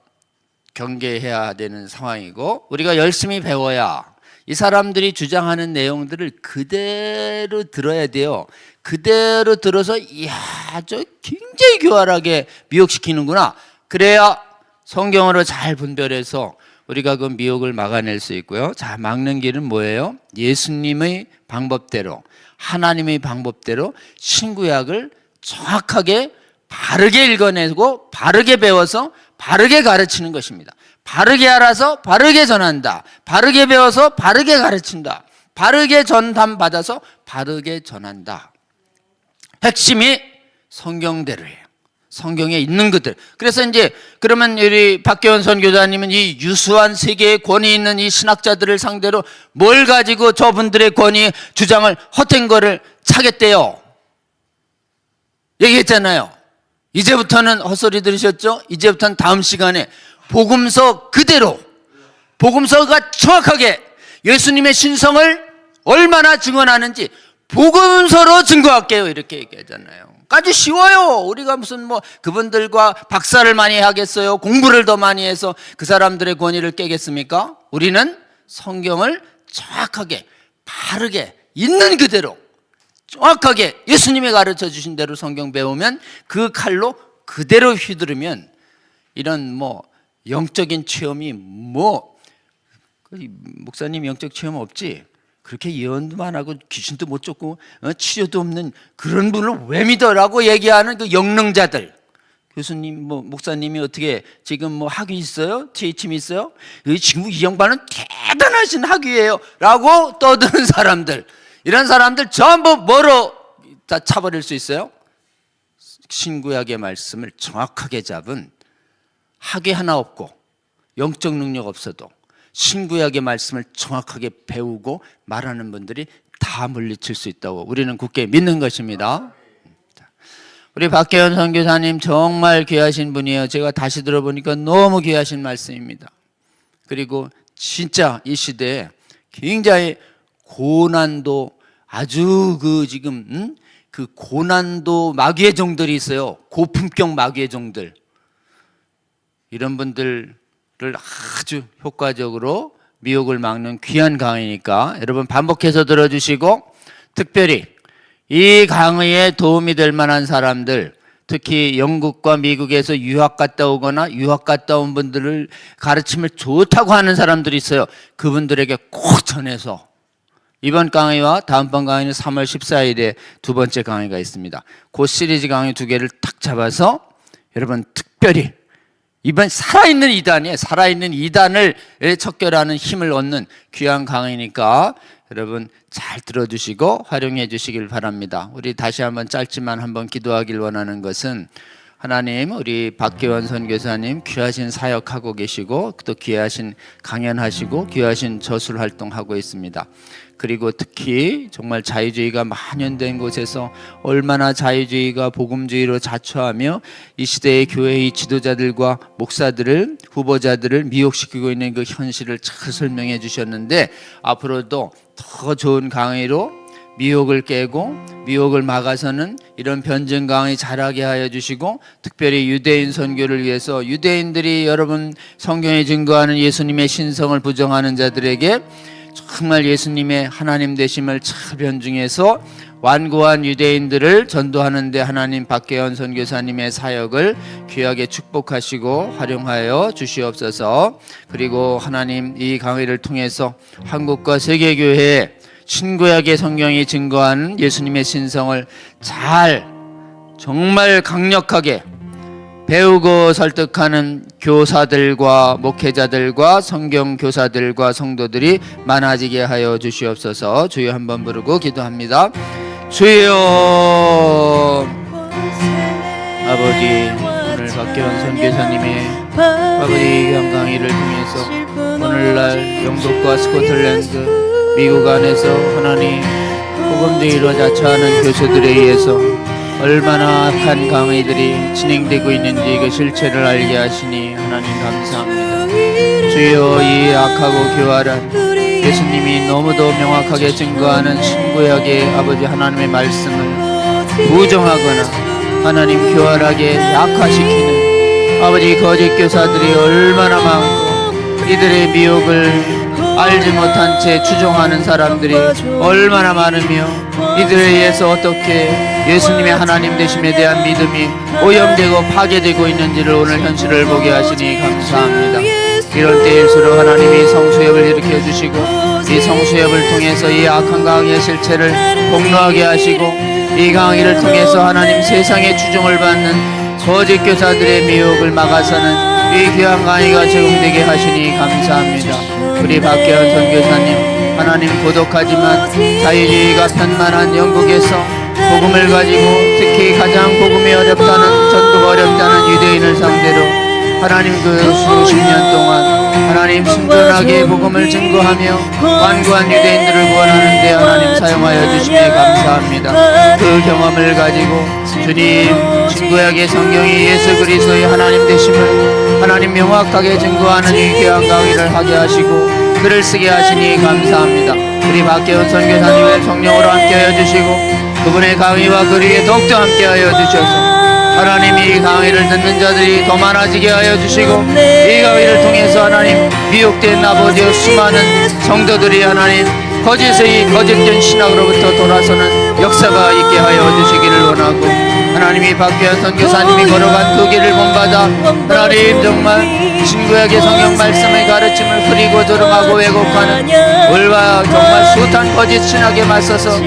경계해야 되는 상황이고 우리가 열심히 배워야 이 사람들이 주장하는 내용들을 그대로 들어야 돼요. 그대로 들어서 이야, 저 굉장히 교활하게 미혹시키는구나. 그래야 성경으로 잘 분별해서 우리가 그 미혹을 막아낼 수 있고요. 자, 막는 길은 뭐예요? 예수님의 방법대로, 하나님의 방법대로 신구약을 정확하게 바르게 읽어내고 바르게 배워서 바르게 가르치는 것입니다. 바르게 알아서 바르게 전한다. 바르게 배워서 바르게 가르친다. 바르게 전담받아서 바르게 전한다. 핵심이 성경대로예요. 성경에 있는 것들. 그래서 이제 그러면 우리 박계원 선교사님은 이 유수한 세계의 권위 있는 이 신학자들을 상대로 뭘 가지고 저분들의 권위 주장을 헛된 거를 차겠대요. 얘기했잖아요. 이제부터는 헛소리 들으셨죠? 이제부터는 다음 시간에 복음서 그대로 복음서가 정확하게 예수님의 신성을 얼마나 증언하는지 복음서로 증거할게요 이렇게 얘기하잖아요. 아주 쉬워요. 우리가 무슨 뭐 그분들과 박사를 많이 하겠어요? 공부를 더 많이 해서 그 사람들의 권위를 깨겠습니까? 우리는 성경을 정확하게 바르게 있는 그대로 정확하게 예수님이 가르쳐 주신 대로 성경 배우면 그 칼로 그대로 휘두르면 이런 뭐 영적인 체험이 뭐 목사님 영적 체험 없지? 그렇게 예언도만 하고 귀신도 못 쫓고 치료도 없는 그런 분을 왜 믿어라고 얘기하는 그 영능자들, 교수님 뭐 목사님이 어떻게 지금 뭐 학위 있어요? THM 있어요? 지금 이 양반은 대단하신 학위예요 라고 떠드는 사람들, 이런 사람들 전부 뭐로 다 차버릴 수 있어요? 신구약의 말씀을 정확하게 잡은, 학위 하나 없고 영적 능력 없어도 신구약의 말씀을 정확하게 배우고 말하는 분들이 다 물리칠 수 있다고 우리는 굳게 믿는 것입니다. 우리 박계현 선교사님 정말 귀하신 분이에요. 제가 다시 들어보니까 너무 귀하신 말씀입니다. 그리고 진짜 이 시대에 굉장히 고난도, 아주 그 지금 그 고난도 마귀의 종들이 있어요. 고품격 마귀의 종들. 이런 분들을 아주 효과적으로 미혹을 막는 귀한 강의니까 여러분 반복해서 들어주시고, 특별히 이 강의에 도움이 될 만한 사람들, 특히 영국과 미국에서 유학 갔다 오거나 유학 갔다 온 분들을 가르침을 좋다고 하는 사람들이 있어요. 그분들에게 꼭 전해서, 이번 강의와 다음번 강의는 3월 14일에 두 번째 강의가 있습니다. 그 시리즈 강의 두 개를 딱 잡아서 여러분 특별히 이번 살아있는 이단이에요. 살아있는 이단을 척결하는 힘을 얻는 귀한 강의니까 여러분 잘 들어주시고 활용해 주시길 바랍니다. 우리 다시 한번 짧지만 한번 기도하길 원하는 것은, 하나님, 우리 박계원 선교사님 귀하신 사역하고 계시고 또 귀하신 강연하시고 귀하신 저술 활동하고 있습니다. 그리고 특히 정말 자유주의가 만연된 곳에서 얼마나 자유주의가 복음주의로 자처하며 이 시대의 교회의 지도자들과 목사들을, 후보자들을 미혹시키고 있는 그 현실을 잘 설명해 주셨는데, 앞으로도 더 좋은 강의로 미혹을 깨고 미혹을 막아서는 이런 변증 강의 잘하게 하여 주시고, 특별히 유대인 선교를 위해서 유대인들이 여러분 성경에 증거하는 예수님의 신성을 부정하는 자들에게 정말 예수님의 하나님 되심을 잘 변증해서 완고한 유대인들을 전도하는 데 하나님 박계현 선교사님의 사역을 귀하게 축복하시고 활용하여 주시옵소서. 그리고 하나님, 이 강의를 통해서 한국과 세계교회에 신구약의 성경이 증거하는 예수님의 신성을 잘 정말 강력하게 배우고 설득하는 교사들과 목회자들과 성경교사들과 성도들이 많아지게 하여 주시옵소서. 주여 한번 부르고 기도합니다. 주여. 아버지, 오늘 박계원 선교사님의 아버지 귀한 강의를 통해서 오늘날 영국과 스코틀랜드, 미국 안에서 하나님 복음주의로 자처하는 교수들에 의해서 얼마나 악한 강의들이 진행되고 있는지 그 실체를 알게 하시니 하나님 감사합니다. 주여, 이 악하고 교활한 예수님이 너무도 명확하게 증거하는 신구약의 아버지 하나님의 말씀을 부정하거나 하나님 교활하게 약화시키는 아버지 거짓 교사들이 얼마나 많고, 이들의 미혹을 알지 못한 채 추종하는 사람들이 얼마나 많으며, 이들에 의해서 어떻게 예수님의 하나님 되심에 대한 믿음이 오염되고 파괴되고 있는지를 오늘 현실을 보게 하시니 감사합니다. 이런 때일수록 하나님이 성수협을 일으켜 주시고 이 성수협을 통해서 이 악한 강의의 실체를 폭로하게 하시고, 이 강의를 통해서 하나님 세상의 추종을 받는 거짓 교사들의 미혹을 막아서는 이 귀한 강의가 제공되게 하시니 감사합니다. 우리 박계원 선교사님, 하나님 고독하지만 자유주의가 편만한 영국에서 복음을 가지고, 특히 가장 복음이 어렵다는, 전도가 어렵다는 유대인을 상대로 하나님 그 수십 년 동안 하나님 순전하게 복음을 증거하며 완고한 유대인들을 구원하는 데 하나님 사용하여 주시니 감사합니다. 그 경험을 가지고 주님 신구약의 성경이 예수 그리스도의 하나님 되심을 하나님 명확하게 증거하는 이 귀한 강의를 하게 하시고 글을 쓰게 하시니 감사합니다. 우리 박계원 선교사님을 성령으로 함께하여 주시고 그분의 강의와 글위에 더욱더 함께하여 주셔서 하나님 이 강의를 듣는 자들이 더 많아지게 하여 주시고 이 강의를 통해서 하나님 미혹된 아버지의 수많은 성도들이 하나님 거짓된 신학으로부터 돌아서는 역사가 있게 하여 주시기를 원하고 하나님이 박귀한 선교사님이 걸어간 그 길을 본받아 하나님 정말 신구약의 성경 말씀의 가르침을 흐리고 조롱하고 왜곡하는 올바 정말 숱한 거짓 신학에 맞서서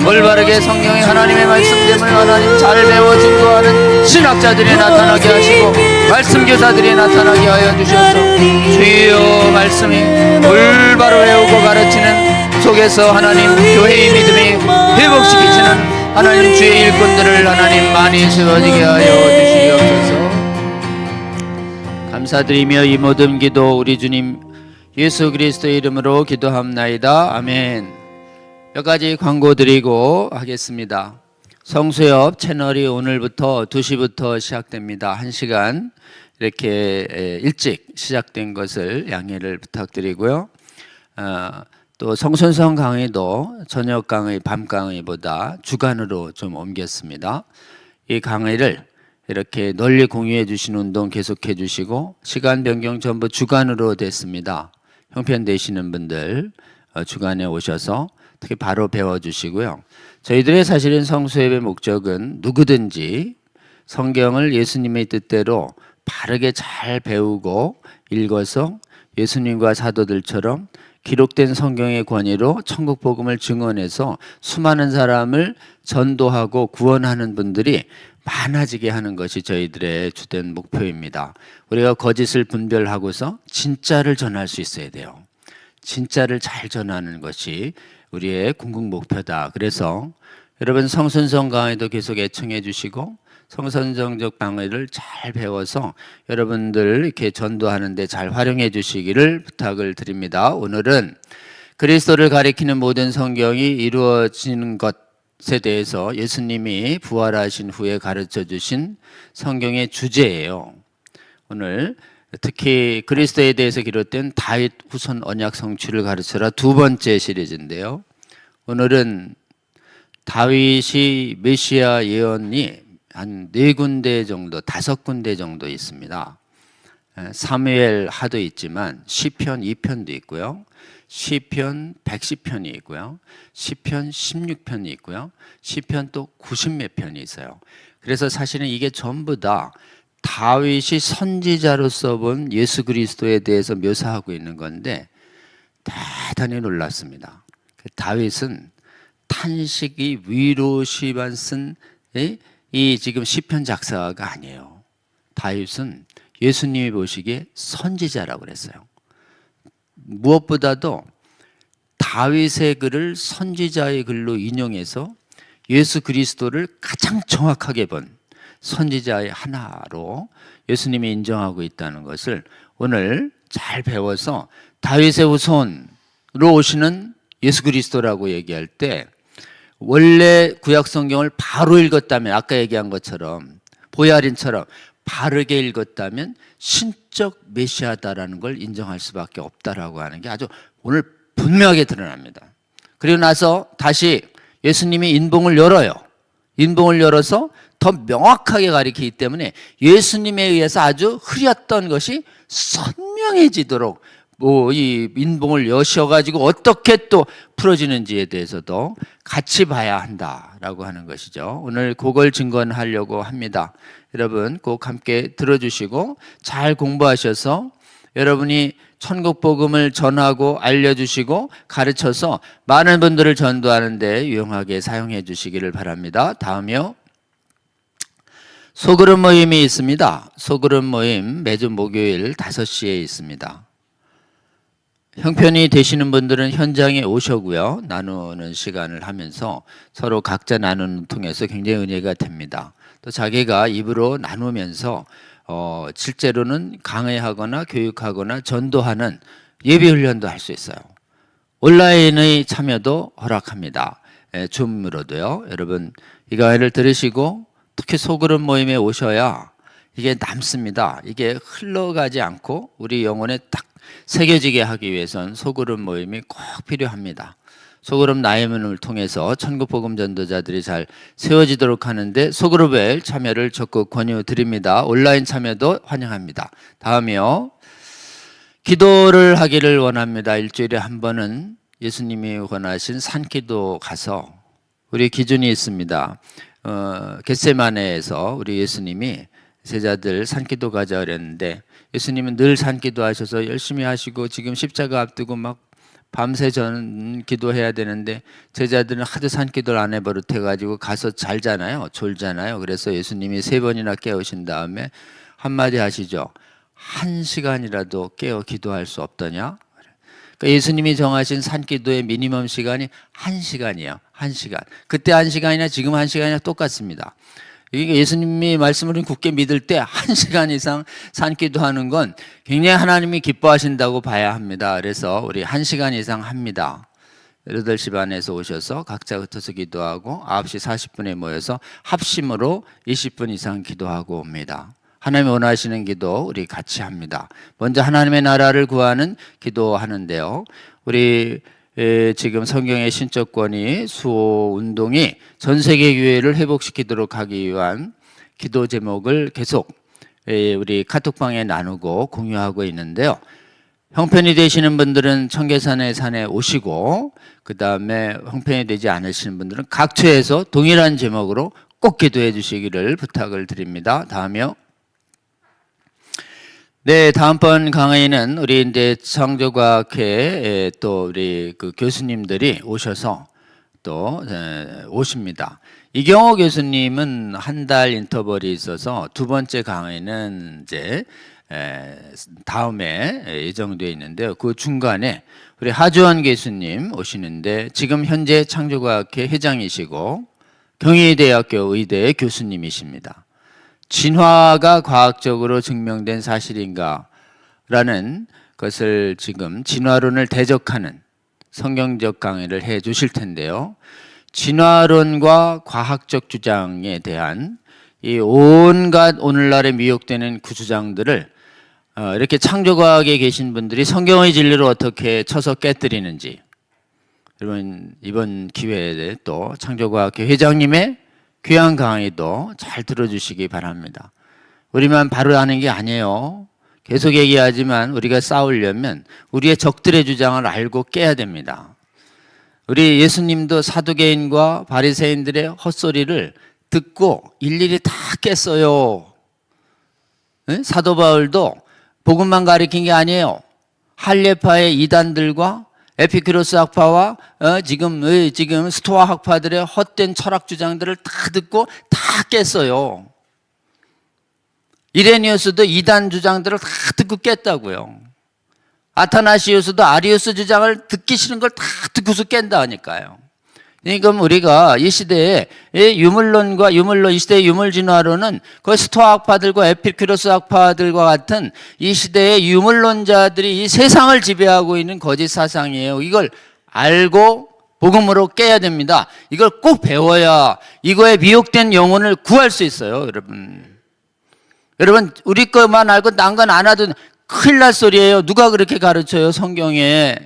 올바르게 성경의 하나님의 말씀됨을 하나님 잘 배워 증거하는 신학자들이 나타나게 하시고 말씀교사들이 나타나게 하여 주셔서 주여 말씀이 올바로 외우고 가르치는 속에서 하나님 교회의 믿음이 회복시키시는 하나님 주의 일꾼들을 하나님 많이 세워지게 하여 주시옵소서. 감사드리며 이 모든 기도 우리 주님 예수 그리스도의 이름으로 기도합나이다. 아멘. 몇 가지 광고 드리고 하겠습니다. 성수협 채널이 오늘부터 2시부터 시작됩니다. 1시간 이렇게 일찍 시작된 것을 양해를 부탁드리고요. 또 성선성 강의도 저녁 강의, 밤 강의보다 주간으로 좀 옮겼습니다. 이 강의를 이렇게 널리 공유해 주시는 운동 계속해 주시고 시간 변경 전부 주간으로 됐습니다. 형편 되시는 분들 주간에 오셔서 특히 바로 배워주시고요. 저희들의 사실은 성수협의 목적은 누구든지 성경을 예수님의 뜻대로 바르게 잘 배우고 읽어서 예수님과 사도들처럼 기록된 성경의 권위로 천국 복음을 증언해서 수많은 사람을 전도하고 구원하는 분들이 많아지게 하는 것이 저희들의 주된 목표입니다. 우리가 거짓을 분별하고서 진짜를 전할 수 있어야 돼요. 진짜를 잘 전하는 것이 우리의 궁극 목표다. 그래서 여러분 성선성 강의도 계속 애청해 주시고 성선성적 강의를 잘 배워서 여러분들 이렇게 전도하는 데 잘 활용해 주시기를 부탁을 드립니다. 오늘은 그리스도를 가리키는 모든 성경이 이루어지는 것에 대해서 예수님이 부활하신 후에 가르쳐 주신 성경의 주제예요. 오늘 특히 그리스도에 대해서 기록된 다윗 후손 언약 성취를 가르쳐라 두 번째 시리즈인데요. 오늘은 다윗이 메시아 예언이 한 4군데 정도, 5군데 정도 있습니다. 사무엘 하도 있지만 시편 2편도 있고요. 시편 110편이 있고요. 시편 16편이 있고요. 시편 또 90몇 편이 있어요. 그래서 사실은 이게 전부 다 다윗이 선지자로서 본 예수 그리스도에 대해서 묘사하고 있는 건데 대단히 놀랐습니다. 다윗은 탄식이 위로시만 쓴 이 지금 시편 작사가 아니에요. 다윗은 예수님이 보시기에 선지자라고 그랬어요. 무엇보다도 다윗의 글을 선지자의 글로 인용해서 예수 그리스도를 가장 정확하게 본 선지자의 하나로 예수님이 인정하고 있다는 것을 오늘 잘 배워서 다윗의 후손으로 오시는 예수 그리스도라고 얘기할 때 원래 구약 성경을 바로 읽었다면 아까 얘기한 것처럼 보야린처럼 바르게 읽었다면 신적 메시아다라는 걸 인정할 수밖에 없다라고 하는 게 아주 오늘 분명하게 드러납니다. 그리고 나서 다시 예수님이 인봉을 열어요. 인봉을 열어서 더 명확하게 가리키기 때문에 예수님에 의해서 아주 흐렸던 것이 선명해지도록 이 인봉을 여셔가지고 어떻게 또 풀어지는지에 대해서도 같이 봐야 한다라고 하는 것이죠. 오늘 그걸 증거하려고 합니다. 여러분 꼭 함께 들어주시고 잘 공부하셔서 여러분이 천국 복음을 전하고 알려주시고 가르쳐서 많은 분들을 전도하는 데 유용하게 사용해 주시기를 바랍니다. 다음이요. 소그룹 모임이 있습니다. 소그룹 모임 매주 목요일 5시에 있습니다. 형편이 되시는 분들은 현장에 오셔고요. 나누는 시간을 하면서 서로 각자 나누는 통해서 굉장히 은혜가 됩니다. 또 자기가 입으로 나누면서 실제로는 강의하거나 교육하거나 전도하는 예비훈련도 할 수 있어요. 온라인의 참여도 허락합니다. 줌으로도요. 여러분 이 강의를 들으시고 특히 소그룹 모임에 오셔야 이게 남습니다. 이게 흘러가지 않고 우리 영혼에 딱 새겨지게 하기 위해선 소그룹 모임이 꼭 필요합니다. 소그룹 나이문을 통해서 천국 복음 전도자들이 잘 세워지도록 하는데 소그룹에 참여를 적극 권유드립니다. 온라인 참여도 환영합니다. 다음이요. 기도를 하기를 원합니다. 일주일에 한 번은 예수님이 권하신 산기도 가서 우리 기준이 있습니다. 겟세마네에서 우리 예수님이 제자들 산기도 가자 그랬는데 예수님은 늘 산기도 하셔서 열심히 하시고 지금 십자가 앞두고 막 밤새 전 기도해야 되는데 제자들은 하도 산기도를 안 해버릇해가지고 가서 잘잖아요. 졸잖아요. 그래서 예수님이 3번이나 깨우신 다음에 한마디 하시죠. 1시간이라도 깨어 기도할 수 없더냐? 그러니까 예수님이 정하신 산기도의 미니멈 시간이 1시간이에요. 1시간. 그때 1시간이나 지금 1시간이나 똑같습니다. 이게 예수님이 말씀을 굳게 믿을 때 1시간 이상 산기도하는 건 굉장히 하나님이 기뻐하신다고 봐야 합니다. 그래서 우리 1시간 이상 합니다. 8시 반에서 오셔서 각자 흩어서 기도하고 9시 40분에 모여서 합심으로 20분 이상 기도하고 옵니다. 하나님이 원하시는 기도 우리 같이 합니다. 먼저 하나님의 나라를 구하는 기도하는데요. 우리 지금 성경의 신적 권위 수호 운동이 전 세계 교회를 회복시키도록 하기 위한 기도 제목을 계속 우리 카톡방에 나누고 공유하고 있는데요. 형편이 되시는 분들은 청계산의 산에 오시고 그 다음에 형편이 되지 않으시는 분들은 각처에서 동일한 제목으로 꼭 기도해 주시기를 부탁을 드립니다. 다음이요. 네, 다음번 강의는 우리 이제 창조과학회 또 우리 그 교수님들이 오셔서 또 오십니다. 이경호 교수님은 한 달 인터벌이 있어서 2번째 강의는 이제 다음에 예정되어 있는데요. 그 중간에 우리 하주원 교수님 오시는데 지금 현재 창조과학회 회장이시고 경희대학교 의대 교수님이십니다. 진화가 과학적으로 증명된 사실인가? 라는 것을 지금 진화론을 대적하는 성경적 강의를 해 주실 텐데요. 진화론과 과학적 주장에 대한 이 온갖 오늘날에 미혹되는 그 주장들을 이렇게 창조과학에 계신 분들이 성경의 진리를 어떻게 쳐서 깨뜨리는지 여러분 이번 기회에 또 창조과학회 회장님의 귀한 강의도 잘 들어주시기 바랍니다. 우리만 바로 하는 게 아니에요. 계속 얘기하지만 우리가 싸우려면 우리의 적들의 주장을 알고 깨야 됩니다. 우리 예수님도 사두개인과 바리새인들의 헛소리를 듣고 일일이 다 깼어요. 네? 사도 바울도 복음만 가리킨 게 아니에요. 할례파의 이단들과 에피큐로스 학파와 지금 스토아 학파들의 헛된 철학 주장들을 다 듣고 다 깼어요. 이레니우스도 이단 주장들을 다 듣고 깼다고요. 아타나시우스도 아리우스 주장을 듣기 싫은 걸 다 듣고서 깬다 하니까요. 그러니까 우리가 이 시대에 유물론과 이 시대의 유물진화론은 그 스토아 학파들과 에피큐로스 학파들과 같은 이 시대의 유물론자들이 이 세상을 지배하고 있는 거짓 사상이에요. 이걸 알고 복음으로 깨야 됩니다. 이걸 꼭 배워야 이거에 미혹된 영혼을 구할 수 있어요, 여러분. 여러분 우리 것만 알고 난 건 안 하던 큰일 날 소리예요. 누가 그렇게 가르쳐요, 성경에.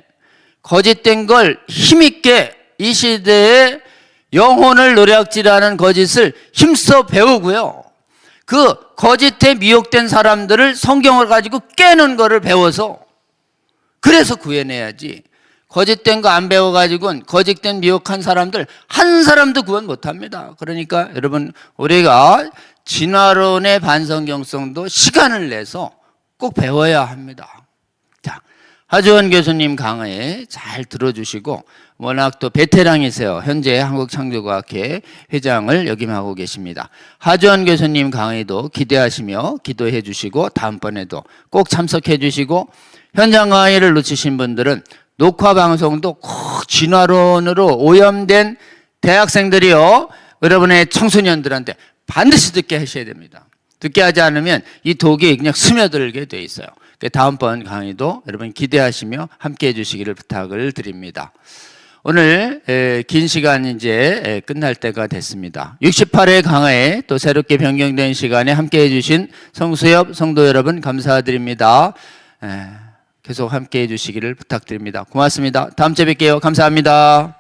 거짓된 걸 힘있게 이 시대에 영혼을 노략질하는 거짓을 힘써 배우고요. 그 거짓에 미혹된 사람들을 성경을 가지고 깨는 거를 배워서 그래서 구해내야지. 거짓된 거 안 배워가지고는 거짓된 미혹한 사람들 한 사람도 구원 못합니다. 그러니까 여러분 우리가 진화론의 반성경성도 시간을 내서 꼭 배워야 합니다. 자, 하주원 교수님 강의 잘 들어주시고 워낙 또 베테랑이세요. 현재 한국창조과학회 회장을 역임하고 계십니다. 하주원 교수님 강의도 기대하시며 기도해 주시고 다음번에도 꼭 참석해 주시고 현장 강의를 놓치신 분들은 녹화 방송도 꼭 진화론으로 오염된 대학생들이요 여러분의 청소년들한테 반드시 듣게 하셔야 됩니다. 듣게 하지 않으면 이 독이 그냥 스며들게 돼 있어요. 다음번 강의도 여러분 기대하시며 함께 해주시기를 부탁을 드립니다. 오늘 긴 시간 이제 끝날 때가 됐습니다. 68회 강화에 또 새롭게 변경된 시간에 함께 해주신 성수협 성도 여러분 감사드립니다. 계속 함께 해주시기를 부탁드립니다. 고맙습니다. 다음 주에 뵐게요. 감사합니다.